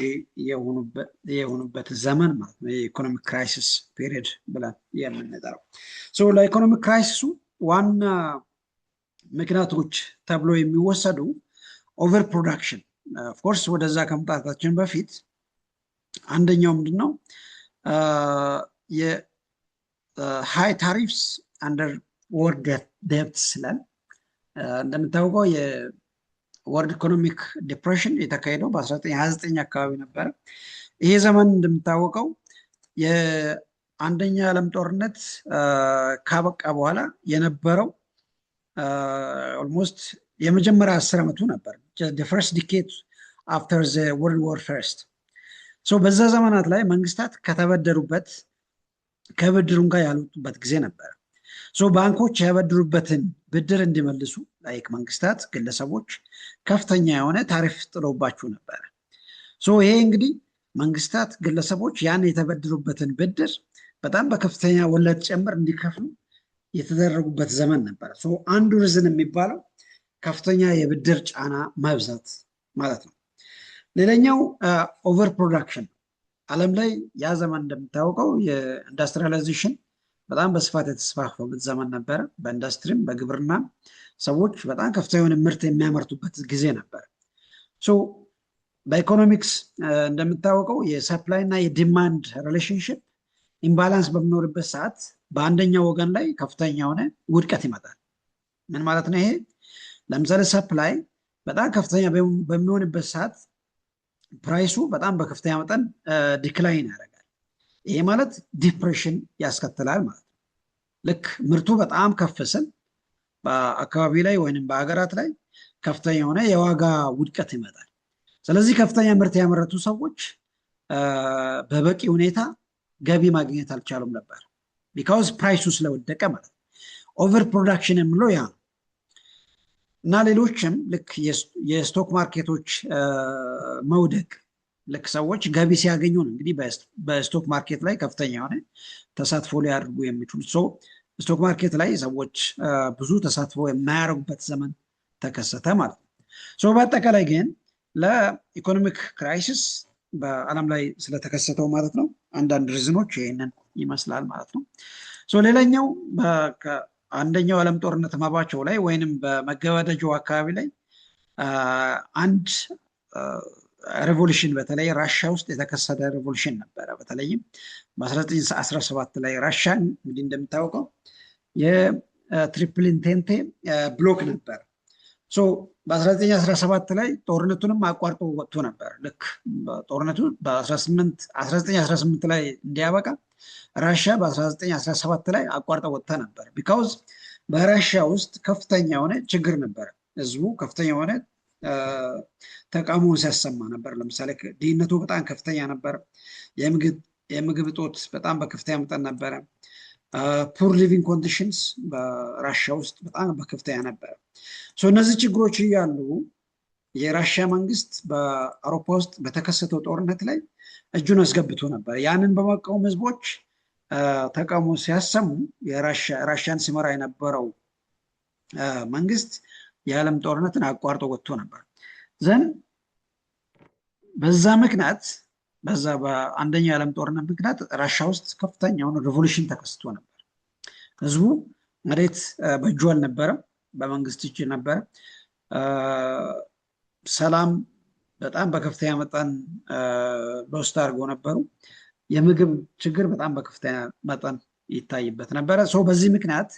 የሆኑበት ዘመን ማለት ነው። የኢኮኖሚክ ክራይሲስ ፔሪየድ ብለን የምንጠራው። ለኢኮኖሚክ ክራይሲሱ ዋና ምክንያቶች ተብሎ የሚወሰዱ ኦቨር ፕሮዳክሽን ኦፍኮርስ ወደዛ ከመምጣታችን በፊት አንደኛው ምንድነው የሃይ ታሪፍስ አንደር ወርልድ ዴብትስ ይላል። እንደምታውቀው የወርልድ ኢኮኖሚክ ዲፕሬሽን የተካሄደው በ1929 አካባቢ ነበረ። ይሄ ዘመን እንደምታወቀው የአንደኛ ዓለም ጦርነት ካበቃ በኋላ የነበረው ኦልሞስት የመጀመሪያ 10 ዓመቱ ነበር። the first decade after the world war first. በዛ ዘመናት ላይ መንግስታት ከተበደሩበት ከብድሩም ጋር ያሉበት ጊዜ ነበር። ባንኮች ያበድሩበትን ብድር እንዲመልሱ ላይክ መንግስታት፣ ግለሰቦች ከፍተኛ የሆነ ታሪፍ ጥሎባቸው ነበር። ይሄ እንግዲህ መንግስታት፣ ግለሰቦች ያን የተበደሩበትን ብድር በጣም በከፍተኛ ወለድ ጭምር እንዲከፍሉ የተደረጉበት ዘመን ነበር። አንዱ ሪዝን የሚባለው ከፍተኛ የብድር ጫና መብዛት ማለት ነው። ሌላኛው ኦቨር ፕሮዳክሽን ዓለም ላይ ያ ዘመን እንደምታወቀው የኢንዱስትሪያላይዜሽን በጣም በስፋት የተስፋፋበት ዘመን ነበረ። በኢንዱስትሪም በግብርና ሰዎች በጣም ከፍተኛ የሆነ ምርት የሚያመርቱበት ጊዜ ነበር። በኢኮኖሚክስ እንደምታወቀው የሰፕላይ እና የዲማንድ ሪሌሽንሽፕ ኢምባላንስ በሚኖርበት ሰዓት በአንደኛው ወገን ላይ ከፍተኛ የሆነ ውድቀት ይመጣል። ምን ማለት ነው ይሄ? ለምሳሌ ሰፕላይ በጣም ከፍተኛ በሚሆንበት ሰዓት ፕራይሱ በጣም በከፍተኛ መጠን ዲክላይን ያደርጋል። ይሄ ማለት ዲፕሬሽን ያስከትላል ማለት ነው። ልክ ምርቱ በጣም ከፍ ሲል በአካባቢ ላይ ወይንም በሀገራት ላይ ከፍተኛ የሆነ የዋጋ ውድቀት ይመጣል። ስለዚህ ከፍተኛ ምርት ያመረቱ ሰዎች በበቂ ሁኔታ ገቢ ማግኘት አልቻሉም ነበር፣ ቢካውዝ ፕራይሱ ስለወደቀ ማለት ነው። ኦቨር ፕሮዳክሽን የምለው ያ ነው። እና ሌሎችም ልክ የስቶክ ማርኬቶች መውደቅ፣ ልክ ሰዎች ገቢ ሲያገኙ ነው እንግዲህ በስቶክ ማርኬት ላይ ከፍተኛ የሆነ ተሳትፎ ሊያደርጉ የሚችሉት። ስቶክ ማርኬት ላይ ሰዎች ብዙ ተሳትፎ የማያደርጉበት ዘመን ተከሰተ ማለት ነው። በአጠቃላይ ግን ለኢኮኖሚክ ክራይሲስ በዓለም ላይ ስለተከሰተው ማለት ነው አንዳንድ ሪዝኖች ይህንን ይመስላል ማለት ነው። ሌላኛው አንደኛው ዓለም ጦርነት መባቸው ላይ ወይንም በመገባደጃው አካባቢ ላይ አንድ ሬቮሉሽን በተለይ ራሽያ ውስጥ የተከሰተ ሬቮሉሽን ነበረ። በተለይም በ1917 ላይ ራሽያ እንግዲህ እንደምታወቀው የትሪፕል ኢንቴንቴ ብሎክ ነበር። በ1917 ላይ ጦርነቱንም አቋርጦ ወጥቶ ነበር። ልክ ጦርነቱ በ1918 ላይ እንዲያበቃ ራሽያ በ1917 ላይ አቋርጠ ወጥታ ነበር። ቢካውዝ በራሽያ ውስጥ ከፍተኛ የሆነ ችግር ነበር። ህዝቡ ከፍተኛ የሆነ ተቃውሞ ሲያሰማ ነበር። ለምሳሌ ድህነቱ በጣም ከፍተኛ ነበር። የምግብ እጦት በጣም በከፍተኛ መጠን ነበረ። ፑር ሊቪንግ ኮንዲሽንስ በራሽያ ውስጥ በጣም በከፍተኛ ነበረ። እነዚህ ችግሮች እያሉ የራሽያ መንግስት በአውሮፓ ውስጥ በተከሰተው ጦርነት ላይ እጁን አስገብቶ ነበር። ያንን በመቃወም ህዝቦች ተቃውሞ ሲያሰሙ ራሽያን ሲመራ የነበረው መንግስት የዓለም ጦርነትን አቋርጦ ወጥቶ ነበር። በዛ ምክንያት በአንደኛው የዓለም ጦርነት ምክንያት ራሽያ ውስጥ ከፍተኛ የሆነ ሪቮሉሽን ተከስቶ ነበር። ህዝቡ መሬት በእጁ አልነበረም፣ በመንግስት እጅ ነበረ። ሰላም በጣም በከፍተኛ መጠን ሎስት አድርገው ነበሩ። የምግብ ችግር በጣም በከፍተኛ መጠን ይታይበት ነበረ። በዚህ ምክንያት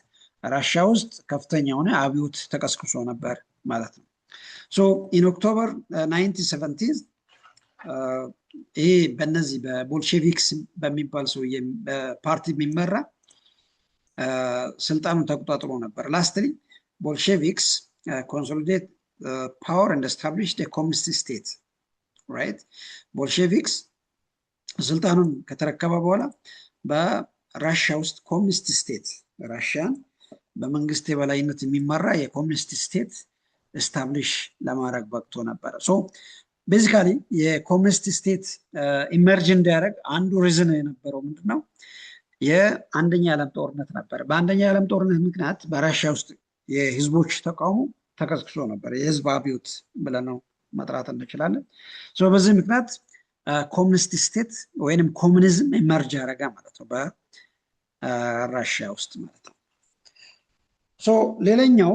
ራሽያ ውስጥ ከፍተኛ የሆነ አብዮት ተቀስቅሶ ነበር ማለት ነው። ኢን ኦክቶበር 1970 ይሄ በነዚህ በቦልሼቪክስ በሚባል ሰው ፓርቲ የሚመራ ስልጣኑን ተቆጣጥሮ ነበር። ላስትሊ ቦልሼቪክስ ኮንሶሊዴት ፓወር ኤንድ ኤስታብሊሽድ ኤ ኮሚኒስት ስቴት ራይት። ቦልሼቪክስ ስልጣኑን ከተረከበ በኋላ በራሽያ ውስጥ ኮሚኒስት ስቴት ራሽያን በመንግስት የበላይነት የሚመራ የኮሚኒስት ስቴት ኤስታብሊሽ ለማድረግ በቅቶ ነበረ። ሶ ቤዚካሊ የኮሚኒስት ስቴት ኢመርጅ እንዲያደርግ አንዱ ሪዝን የነበረው ምንድነው? የአንደኛ ዓለም ጦርነት ነበር። በአንደኛ ዓለም ጦርነት ምክንያት በራሽያ ውስጥ የህዝቦች ተቃውሞ ተቀስቅሶ ነበር። የህዝብ አብዮት ብለነው መጥራት እንችላለን። በዚህ ምክንያት ኮሚኒስት ስቴት ወይንም ኮሙኒዝም ኢመርጅ ያደረገ ማለት ነው በራሽያ ውስጥ ማለት ነው። ሌላኛው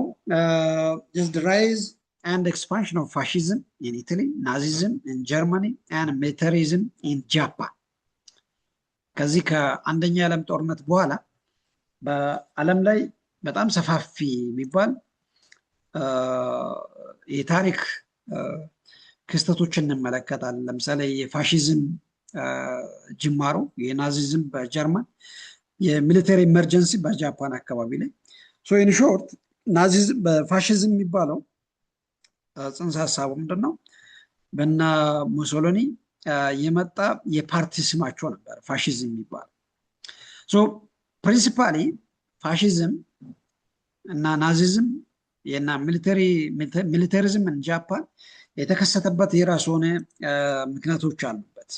the rise and expansion of fascism in Italy, Nazism in Germany and militarism in Japan. ከዚህ ከአንደኛ ዓለም ጦርነት በኋላ በዓለም ላይ በጣም ሰፋፊ የሚባል የታሪክ ክስተቶችን እንመለከታለን። ለምሳሌ የፋሺዝም ጅማሮ፣ የናዚዝም በጀርመን፣ የሚሊተሪ ኢመርጀንሲ በጃፓን አካባቢ ላይ። ኢን ሾርት ናዚዝም በፋሺዝም የሚባለው ጽንሰ ሀሳቡ ምንድነው? በና ሙሶሎኒ የመጣ የፓርቲ ስማቸው ነበር ፋሺዝም የሚባለው። ፕሪንሲፓሊ ፋሺዝም እና ናዚዝም እና ሚሊተሪዝም ጃፓን የተከሰተበት የራሱ ሆነ ምክንያቶች አሉበት።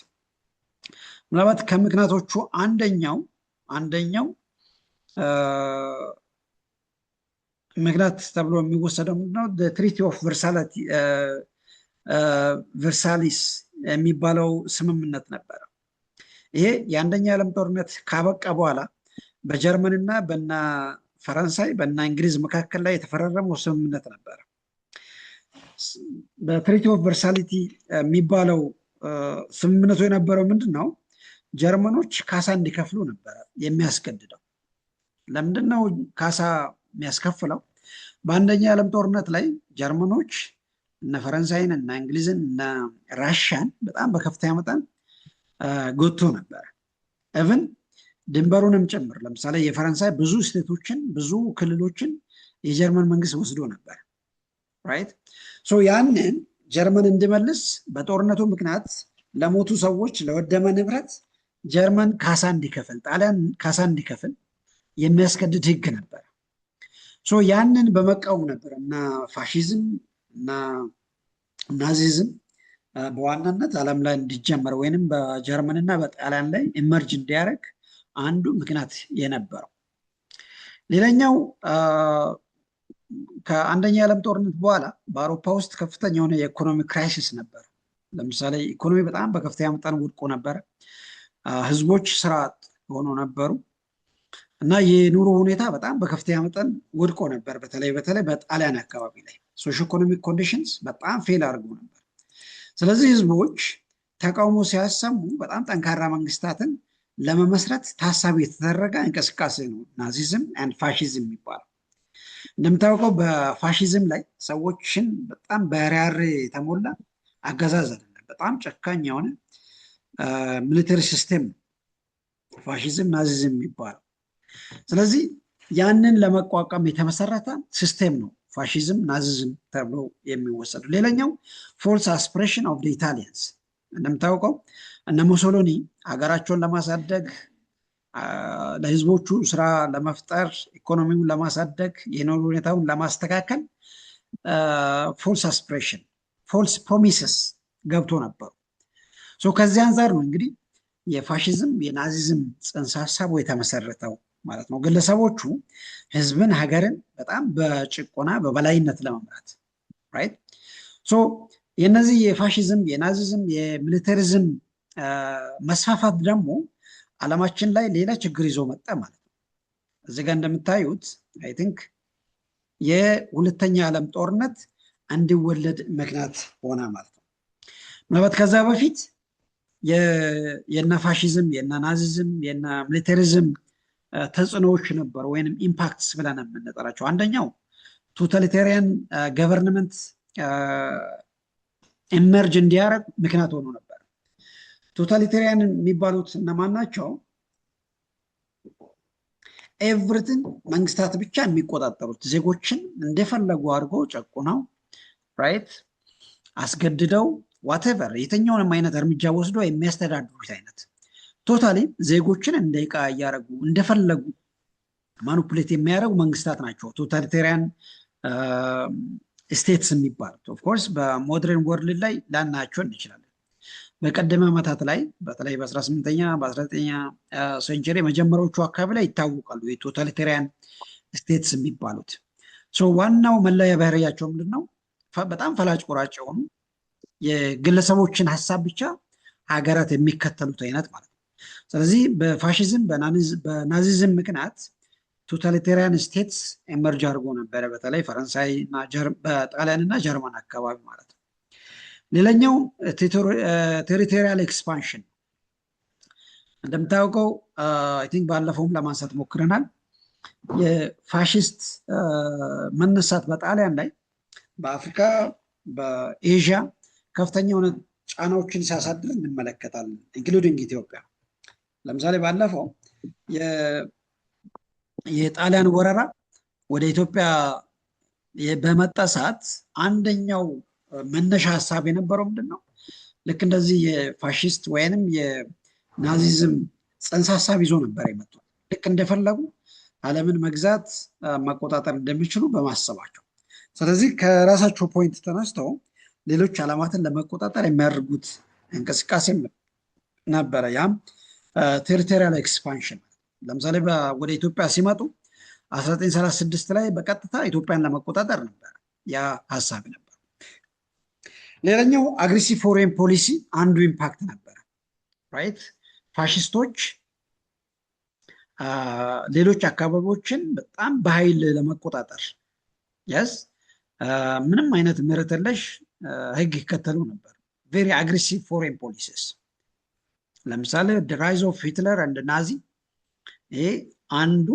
ምናልባት ከምክንያቶቹ አንደኛው ምክንያት ተብሎ የሚወሰደው ምንድነው? ትሪቲ ኦፍ ቨርሳሊስ የሚባለው ስምምነት ነበረ። ይሄ የአንደኛ ዓለም ጦርነት ካበቃ በኋላ በጀርመንና በና ፈረንሳይ በና እንግሊዝ መካከል ላይ የተፈረረመው ስምምነት ነበረ። በትሪቲ ኦፍ ቨርሳሊቲ የሚባለው ስምምነቱ የነበረው ምንድነው? ጀርመኖች ካሳ እንዲከፍሉ ነበረ የሚያስገድደው። ለምንድነው ካሳ የሚያስከፍለው? በአንደኛ ዓለም ጦርነት ላይ ጀርመኖች እነ ፈረንሳይን እና እንግሊዝን እና ራሽያን በጣም በከፍተኛ መጠን ጎቶ ነበር። ኢቭን ድንበሩንም ጭምር። ለምሳሌ የፈረንሳይ ብዙ ስቴቶችን ብዙ ክልሎችን የጀርመን መንግስት ወስዶ ነበር ራይት። ያንን ጀርመን እንዲመልስ በጦርነቱ ምክንያት ለሞቱ ሰዎች ለወደመ ንብረት ጀርመን ካሳ እንዲከፍል፣ ጣሊያን ካሳ እንዲከፍል የሚያስገድድ ህግ ነበር። ያንን በመቃወም ነበር እና ፋሺዝም እና ናዚዝም በዋናነት ዓለም ላይ እንዲጀመር ወይንም በጀርመንና በጣሊያን ላይ ኢመርጅ እንዲያደርግ አንዱ ምክንያት የነበረው። ሌላኛው ከአንደኛ ዓለም ጦርነት በኋላ በአውሮፓ ውስጥ ከፍተኛ የሆነ የኢኮኖሚ ክራይሲስ ነበር። ለምሳሌ ኢኮኖሚ በጣም በከፍተኛ መጠን ወድቆ ነበር። ህዝቦች ስራ አጥ ሆኖ ነበሩ እና የኑሮ ሁኔታ በጣም በከፍተኛ መጠን ወድቆ ነበር። በተለይ በጣሊያን አካባቢ ላይ ሶሾ ኢኮኖሚክ ኮንዲሽንስ በጣም ፌል አድርጎ ነበር። ስለዚህ ህዝቦች ተቃውሞ ሲያሰሙ በጣም ጠንካራ መንግስታትን ለመመስረት ታሳቢ የተደረገ እንቅስቃሴ ነው ናዚዝም ኤንድ ፋሺዝም የሚባለው። እንደምታውቀው በፋሺዝም ላይ ሰዎችን በጣም በርህራሄ የተሞላ አገዛዝ አይደለም፣ በጣም ጨካኝ የሆነ ሚሊተሪ ሲስተም ነው ፋሺዝም ናዚዝም የሚባለው። ስለዚህ ያንን ለመቋቋም የተመሰረተ ሲስተም ነው ፋሺዝም ናዚዝም ተብሎ የሚወሰዱ። ሌላኛው ፎልስ አስፒሬሽን ኦፍ ኢታሊያንስ። እንደምታውቀው እነ ሙሶሎኒ ሀገራቸውን ለማሳደግ ለህዝቦቹ ስራ ለመፍጠር ኢኮኖሚውን ለማሳደግ የኑሮ ሁኔታውን ለማስተካከል ፎልስ አስፒሬሽን ፎልስ ፕሮሚስስ ገብቶ ነበሩ። ከዚህ አንጻር ነው እንግዲህ የፋሺዝም የናዚዝም ጽንሰ ሀሳቡ የተመሰረተው ማለት ነው። ግለሰቦቹ ህዝብን ሀገርን በጣም በጭቆና በበላይነት ለመምራት ራይት። የነዚህ የፋሺዝም የናዚዝም የሚሊተሪዝም መስፋፋት ደግሞ ዓለማችን ላይ ሌላ ችግር ይዞ መጣ ማለት ነው። እዚህ ጋር እንደምታዩት አይ ቲንክ የሁለተኛ ዓለም ጦርነት እንዲወለድ ምክንያት ሆነ ማለት ነው። ምናልባት ከዛ በፊት የነ ፋሺዝም የነ ናዚዝም የነ ሚሊተሪዝም ተጽዕኖዎች ነበሩ ወይንም ኢምፓክትስ ብለን የምንጠራቸው። አንደኛው ቶታሊታሪያን ገቨርንመንት ኢመርጅ እንዲያደርግ ምክንያት ሆኖ ነበር። ቶታሊታሪያን የሚባሉት እነማን ናቸው? ኤቭሪቲንግ መንግስታት ብቻ የሚቆጣጠሩት ዜጎችን እንደፈለጉ አድርጎ ጨቁነው ራይት አስገድደው ዋቴቨር የትኛውንም አይነት እርምጃ ወስዶ የሚያስተዳድሩት አይነት ቶታሊ ዜጎችን እንደ ዕቃ እያደረጉ እንደፈለጉ ማኒፑሌት የሚያደርጉ መንግስታት ናቸው ቶታሊቴሪያን ስቴትስ የሚባሉት። ኦፍኮርስ በሞደርን ወርልድ ላይ ላናያቸው እንችላለን። በቀደመ ዓመታት ላይ በተለይ በ18ኛ በ19ኛ ሴንቸሪ መጀመሪያዎቹ አካባቢ ላይ ይታወቃሉ የቶታሊቴሪያን ስቴትስ የሚባሉት። ዋናው መለያ ባህሪያቸው ምንድነው? በጣም ፈላጭ ቆራጭ የሆኑ የግለሰቦችን ሀሳብ ብቻ ሀገራት የሚከተሉት አይነት ማለት ነው። ስለዚህ በፋሽዝም በናዚዝም ምክንያት ቶታሊቴሪያን ስቴትስ ኤመርጅ አድርጎ ነበረ በተለይ ፈረንሳይ በጣሊያን እና ጀርመን አካባቢ ማለት ነው። ሌላኛው ቴሪቶሪያል ኤክስፓንሽን እንደምታውቀው አይ ቲንክ ባለፈውም ለማንሳት ሞክረናል። የፋሽስት መነሳት በጣሊያን ላይ በአፍሪካ በኤዥያ ከፍተኛ የሆነ ጫናዎችን ሲያሳድር እንመለከታለን ኢንክሉዲንግ ኢትዮጵያ። ለምሳሌ ባለፈው የጣሊያን ወረራ ወደ ኢትዮጵያ በመጣ ሰዓት አንደኛው መነሻ ሀሳብ የነበረው ምንድነው? ልክ እንደዚህ የፋሽስት ወይንም የናዚዝም ጽንሰ ሀሳብ ይዞ ነበር የመጡት። ልክ እንደፈለጉ ዓለምን መግዛት መቆጣጠር እንደሚችሉ በማሰባቸው። ስለዚህ ከራሳቸው ፖይንት ተነስተው ሌሎች ዓለማትን ለመቆጣጠር የሚያደርጉት እንቅስቃሴ ነበረ። ያም ቴሪቶሪያል ኤክስፓንሽን። ለምሳሌ ወደ ኢትዮጵያ ሲመጡ 1936 ላይ በቀጥታ ኢትዮጵያን ለመቆጣጠር ነበር ያ ሀሳብ ነበር። ሌላኛው አግሬሲቭ ፎሬን ፖሊሲ አንዱ ኢምፓክት ነበር ራይት። ፋሽስቶች ሌሎች አካባቢዎችን በጣም በኃይል ለመቆጣጠር የስ ምንም አይነት ምህረት የለሽ ህግ ይከተሉ ነበር። ቬሪ አግሬሲቭ ፎሬን ፖሊሲስ። ለምሳሌ ራይዝ ኦፍ ሂትለር እንደ ናዚ ይሄ አንዱ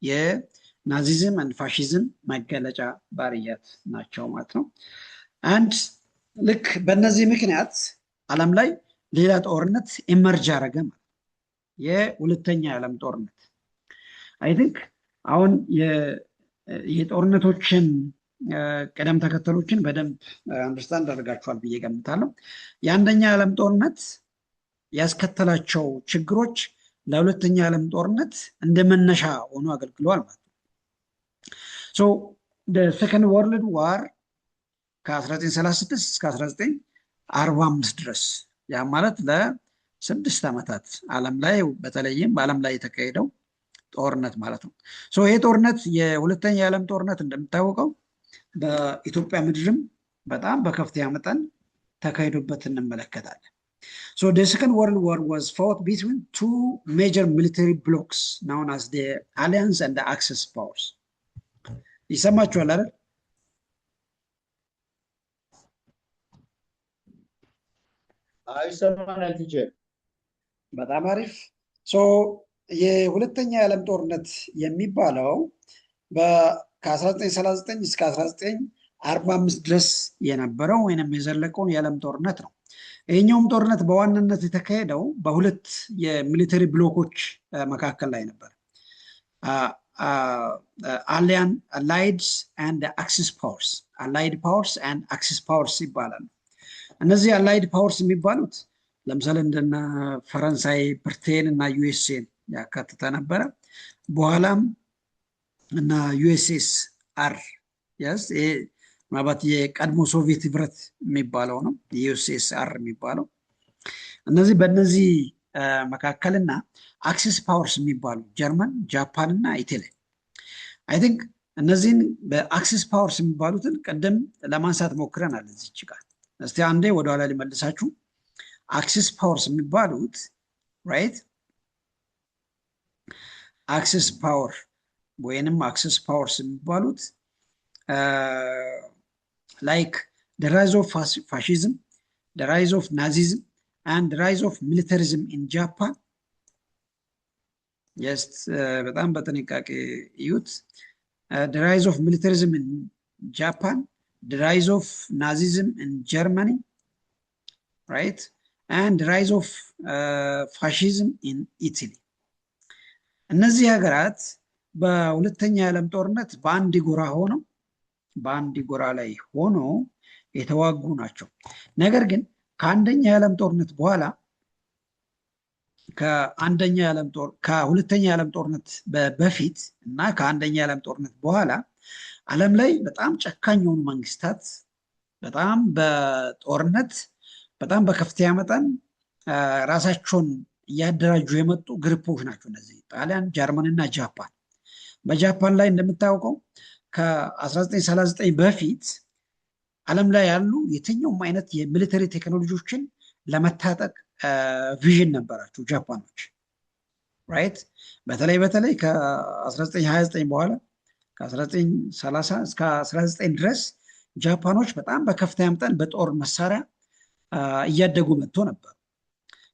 የናዚዝም እና ፋሽዝም መገለጫ ባህሪያት ናቸው ማለት ነው። አንድ ልክ በእነዚህ ምክንያት ዓለም ላይ ሌላ ጦርነት ኢመርጅ አደረገ ማለት የሁለተኛ የዓለም ጦርነት። አይ ቲንክ አሁን የጦርነቶችን ቅደም ተከተሎችን በደንብ አንደርስታንድ አድርጋችኋል ብዬ ገምታለሁ። የአንደኛ የዓለም ጦርነት ያስከተላቸው ችግሮች ለሁለተኛ የዓለም ጦርነት እንደ መነሻ ሆኖ አገልግለዋል ማለት ነው። ሰከንድ ወርልድ ዋር ከ1936 እስከ 1945 ድረስ ያ ማለት ለ6 ዓመታት ዓለም ላይ በተለይም በዓለም ላይ የተካሄደው ጦርነት ማለት ነው። ይሄ ጦርነት የሁለተኛ የዓለም ጦርነት እንደምታወቀው በኢትዮጵያ ምድርም በጣም በከፍተኛ መጠን ተካሂዶበት እንመለከታለን። The Second World War was fought between two major military blocks known as the Alliance and the Axis powers. ይሰማችኋል አይደል? አይሰማናል ቲቸር። በጣም አሪፍ። የሁለተኛ የዓለም ጦርነት የሚባለው ከ1939 እስከ 1945 ድረስ የነበረው ወይንም የዘለቀውን የዓለም ጦርነት ነው። ይህኛውም ጦርነት በዋናነት የተካሄደው በሁለት የሚሊተሪ ብሎኮች መካከል ላይ ነበር። አላይድ ኤንድ አክሲስ ፓወርስ፣ አላይድ ፓወርስ ኤንድ አክሲስ ፓወርስ ይባላሉ። እነዚህ አላይድ ፓወርስ የሚባሉት ለምሳሌ እንደነ ፈረንሳይ፣ ብሪቴን እና ዩኤስኤን ያካተተ ነበረ። በኋላም እና ዩኤስኤስአር ምናልባት የቀድሞ ሶቪየት ህብረት የሚባለው ነው የዩኤስኤስአር የሚባለው። እነዚህ በእነዚህ መካከልና አክሲስ ፓወርስ የሚባሉ ጀርመን፣ ጃፓን እና ኢታሊ። አይ ቲንክ እነዚህን በአክሲስ ፓወርስ የሚባሉትን ቅድም ለማንሳት ሞክረናል እዚች ጋር። እስቲ አንዴ ወደኋላ ሊመልሳችሁ። አክሲስ ፓወርስ የሚባሉት ራይት አክሲስ ፓወር ወይንም አክሲስ ፓወርስ የሚባሉት like the rise of fascism, the rise of Nazism and the rise of militarism in Japan. Yes, በጣም በጥንቃቄ እዩት። the rise of militarism in Japan, the rise of Nazism in Germany, right? And the rise of fascism in Italy. እነዚህ ሀገራት በሁለተኛ የዓለም ጦርነት በአንድ ጎራ ላይ ሆኖ የተዋጉ ናቸው። ነገር ግን ከሁለተኛ የዓለም ጦርነት በፊት እና ከአንደኛ የዓለም ጦርነት በኋላ ዓለም ላይ በጣም ጨካኝ የሆኑ መንግስታት በጣም በጦርነት በጣም በከፍተኛ መጠን ራሳቸውን እያደራጁ የመጡ ግሩፖች ናቸው እነዚህ ጣሊያን፣ ጀርመን እና ጃፓን። በጃፓን ላይ እንደምታውቀው ከ1939 በፊት ዓለም ላይ ያሉ የትኛውም አይነት የሚሊተሪ ቴክኖሎጂዎችን ለመታጠቅ ቪዥን ነበራቸው ጃፓኖች ራይት። በተለይ ከ1929 በኋላ ከ1930 እስከ 19 ድረስ ጃፓኖች በጣም በከፍተኛ መጠን በጦር መሳሪያ እያደጉ መጥቶ ነበር።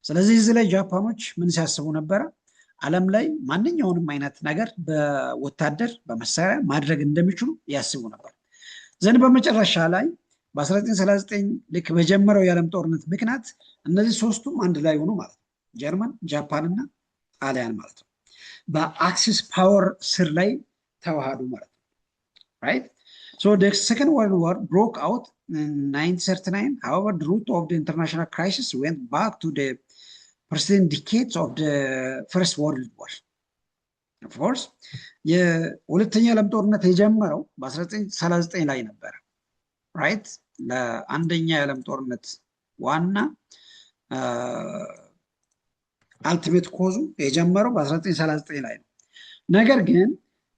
ስለዚህ እዚህ ላይ ጃፓኖች ምን ሲያስቡ ነበረ? ዓለም ላይ ማንኛውንም አይነት ነገር በወታደር በመሳሪያ ማድረግ እንደሚችሉ ያስቡ ነበር። ዘንድ በመጨረሻ ላይ በ1939 ልክ በጀመረው የዓለም ጦርነት ምክንያት እነዚህ ሶስቱም አንድ ላይ ሆኑ ማለት ነው። ጀርመን፣ ጃፓን እና ጣሊያን ማለት ነው። በአክሲስ ፓወር ስር ላይ ተዋሃዱ ማለት ነው። ራይት ሶ the second world war broke out in 1939. However, the root of the international crisis went back to the preceding decades of the First World War. Of course, የሁለተኛ የዓለም ጦርነት የጀመረው በ1939 ላይ ነበረ። ራይት ለአንደኛ የዓለም ጦርነት ዋና አልቲሜት ኮዙ የጀመረው በ1939 ላይ ነው። ነገር ግን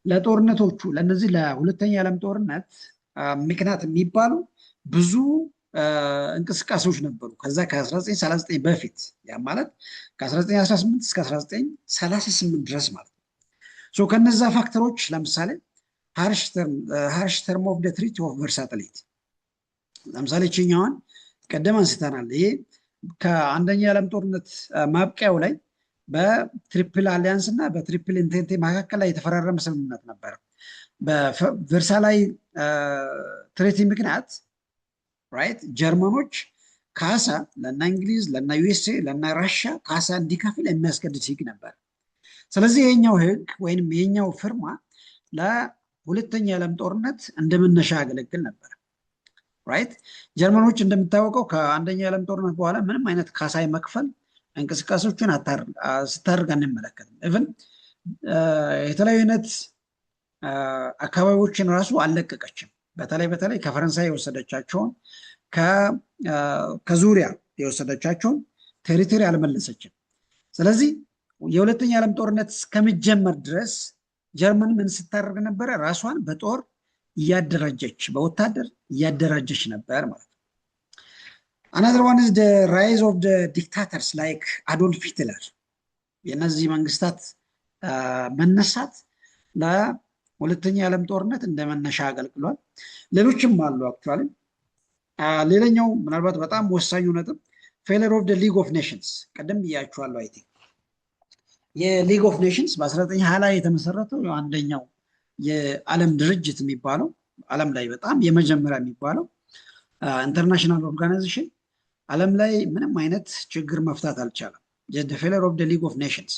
ለጦርነቶቹ ለነዚህ ለሁለተኛ የዓለም ጦርነት ምክንያት የሚባሉ ብዙ እንቅስቃሴዎች ነበሩ ከዛ ከ1939 በፊት ያ ማለት ከ1918 እስከ 1938 ድረስ ማለት ነው። ከነዛ ፋክተሮች ለምሳሌ ሃርሽ ተርም ኦፍ ትሪቲ ኦፍ ቨርሳቲሊቲ ለምሳሌ ችኛዋን ቀደም አንስተናል። ይሄ ከአንደኛ የዓለም ጦርነት ማብቂያው ላይ በትሪፕል አሊያንስ እና በትሪፕል ኢንቴንቴ መካከል ላይ የተፈራረመ ስምምነት ነበረ። በቨርሳላይ ትሪቲ ምክንያት ራይት ጀርመኖች ካሳ ለና እንግሊዝ፣ ለና ዩኤስኤ፣ ለና ራሽያ ካሳ እንዲከፍል የሚያስገድድ ህግ ነበር። ስለዚህ የኛው ህግ ወይም የኛው ፍርማ ለሁለተኛ የዓለም ጦርነት እንደመነሻ ያገለግል ነበር። ራይት ጀርመኖች እንደምታወቀው ከአንደኛ የዓለም ጦርነት በኋላ ምንም አይነት ካሳ መክፈል እንቅስቃሴዎችን ስታደርግ አንመለከትም። ኢቭን የተለያዩ አይነት አካባቢዎችን ራሱ አልለቀቀችም። በተለይ ከፈረንሳይ የወሰደቻቸውን ከዙሪያ የወሰደቻቸውን ቴሪቶሪ አልመለሰችም። ስለዚህ የሁለተኛ የዓለም ጦርነት እስከሚጀመር ድረስ ጀርመን ምን ስታደርግ ነበረ? ራሷን በጦር እያደራጀች በወታደር እያደራጀች ነበር ማለት ነው። Another one is the rise of the dictators like Adolf Hitler. የነዚህ መንግስታት መነሳት ለሁለተኛ የዓለም ጦርነት እንደመነሻ አገልግሏል። ሌሎችም አሉ አክቹአሊ። ሌላኛው ምናልባት በጣም ወሳኙ ነጥብ failure of the League of Nations ቀደም ብያችኋለሁ። አይ ቲንክ የሊግ ኦፍ ኔሽንስ በ1920 ላይ የተመሰረተው አንደኛው የዓለም ድርጅት የሚባለው ዓለም ላይ በጣም የመጀመሪያ የሚባለው ኢንተርናሽናል ኦርጋናይዜሽን ዓለም ላይ ምንም አይነት ችግር መፍታት አልቻለም። the failure of the League of Nations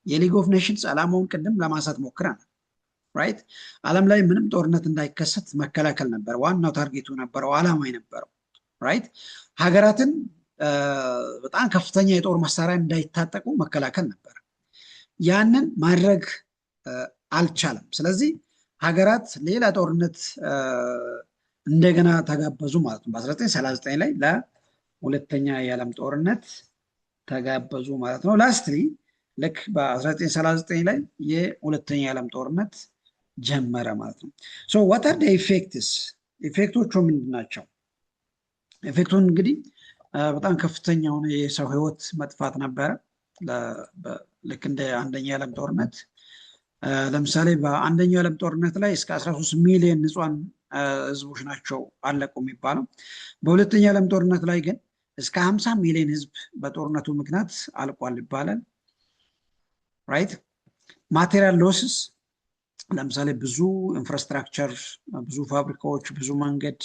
የሊግ ኦፍ ኔሽንስ ዓላማውን ቅድም ለማንሳት ሞክረናል። ራይት ዓለም ላይ ምንም ጦርነት እንዳይከሰት መከላከል ነበር ዋናው ታርጌቱ ነበረው፣ ዓላማ የነበረው። ራይት ሀገራትን በጣም ከፍተኛ የጦር መሳሪያ እንዳይታጠቁ መከላከል ነበር። ያንን ማድረግ አልቻለም። ስለዚህ ሀገራት ሌላ ጦርነት እንደገና ተጋበዙ ማለት ነው። በ1939 ላይ ለሁለተኛ የዓለም ጦርነት ተጋበዙ ማለት ነው። ላስትሊ ልክ በ1939 ላይ የሁለተኛ የዓለም ጦርነት ጀመረ ማለት ነው። ሶ what are the effects? ኢፌክቶቹ ምንድን ናቸው? ኢፌክቱን እንግዲህ በጣም ከፍተኛ የሆነ የሰው ህይወት መጥፋት ነበረ። ልክ እንደ አንደኛ የዓለም ጦርነት ለምሳሌ በአንደኛው የዓለም ጦርነት ላይ እስከ 13 ሚሊዮን ንጹሃን ህዝቦች ናቸው አለቁ የሚባለው። በሁለተኛ የዓለም ጦርነት ላይ ግን እስከ 50 ሚሊዮን ህዝብ በጦርነቱ ምክንያት አልቋል ይባላል። ራይት ማቴሪያል ሎስስ ለምሳሌ ብዙ ኢንፍራስትራክቸር፣ ብዙ ፋብሪካዎች፣ ብዙ መንገድ፣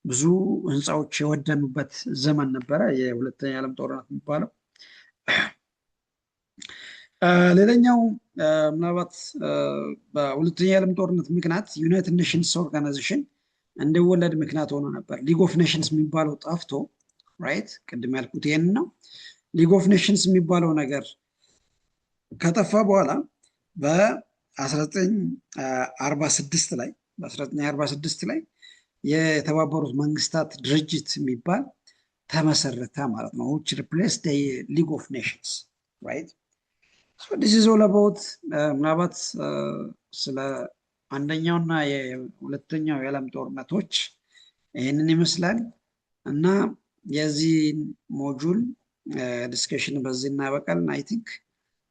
ብዙ ህንፃዎች የወደሙበት ዘመን ነበረ የሁለተኛ የዓለም ጦርነት የሚባለው። ሌላኛው ምናልባት በሁለተኛ የዓለም ጦርነት ምክንያት ዩናይትድ ኔሽንስ ኦርጋናይዜሽን እንዲወለድ ምክንያት ሆኖ ነበር። ሊግ ኦፍ ኔሽንስ የሚባለው ጠፍቶ ራይት፣ ቅድም ያልኩት ይህን ነው። ሊግ ኦፍ ኔሽንስ የሚባለው ነገር ከጠፋ በኋላ በ1946 ላይ የተባበሩት መንግስታት ድርጅት የሚባል ተመሰረተ ማለት ነው። which replaced the League of Nations, right? So this is all about ምናልባት ስለ አንደኛውና የሁለተኛው የዓለም ጦርነቶች ይህንን ይመስላል እና የዚህ ሞጁል ዲስከሽን በዚህ እናበቃለን። አይ ቲንክ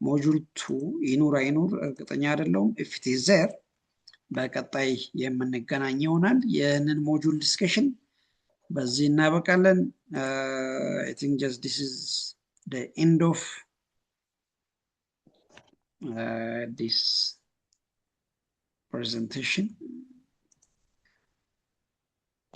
ሞጁል 2 ይኑር አይኑር እርግጠኛ አይደለሁም። if it is there በቀጣይ የምንገናኝ ይሆናል። ይህንን ሞጁል ዲስከሽን በዚህ እናበቃለን። I think just this is the end of this presentation.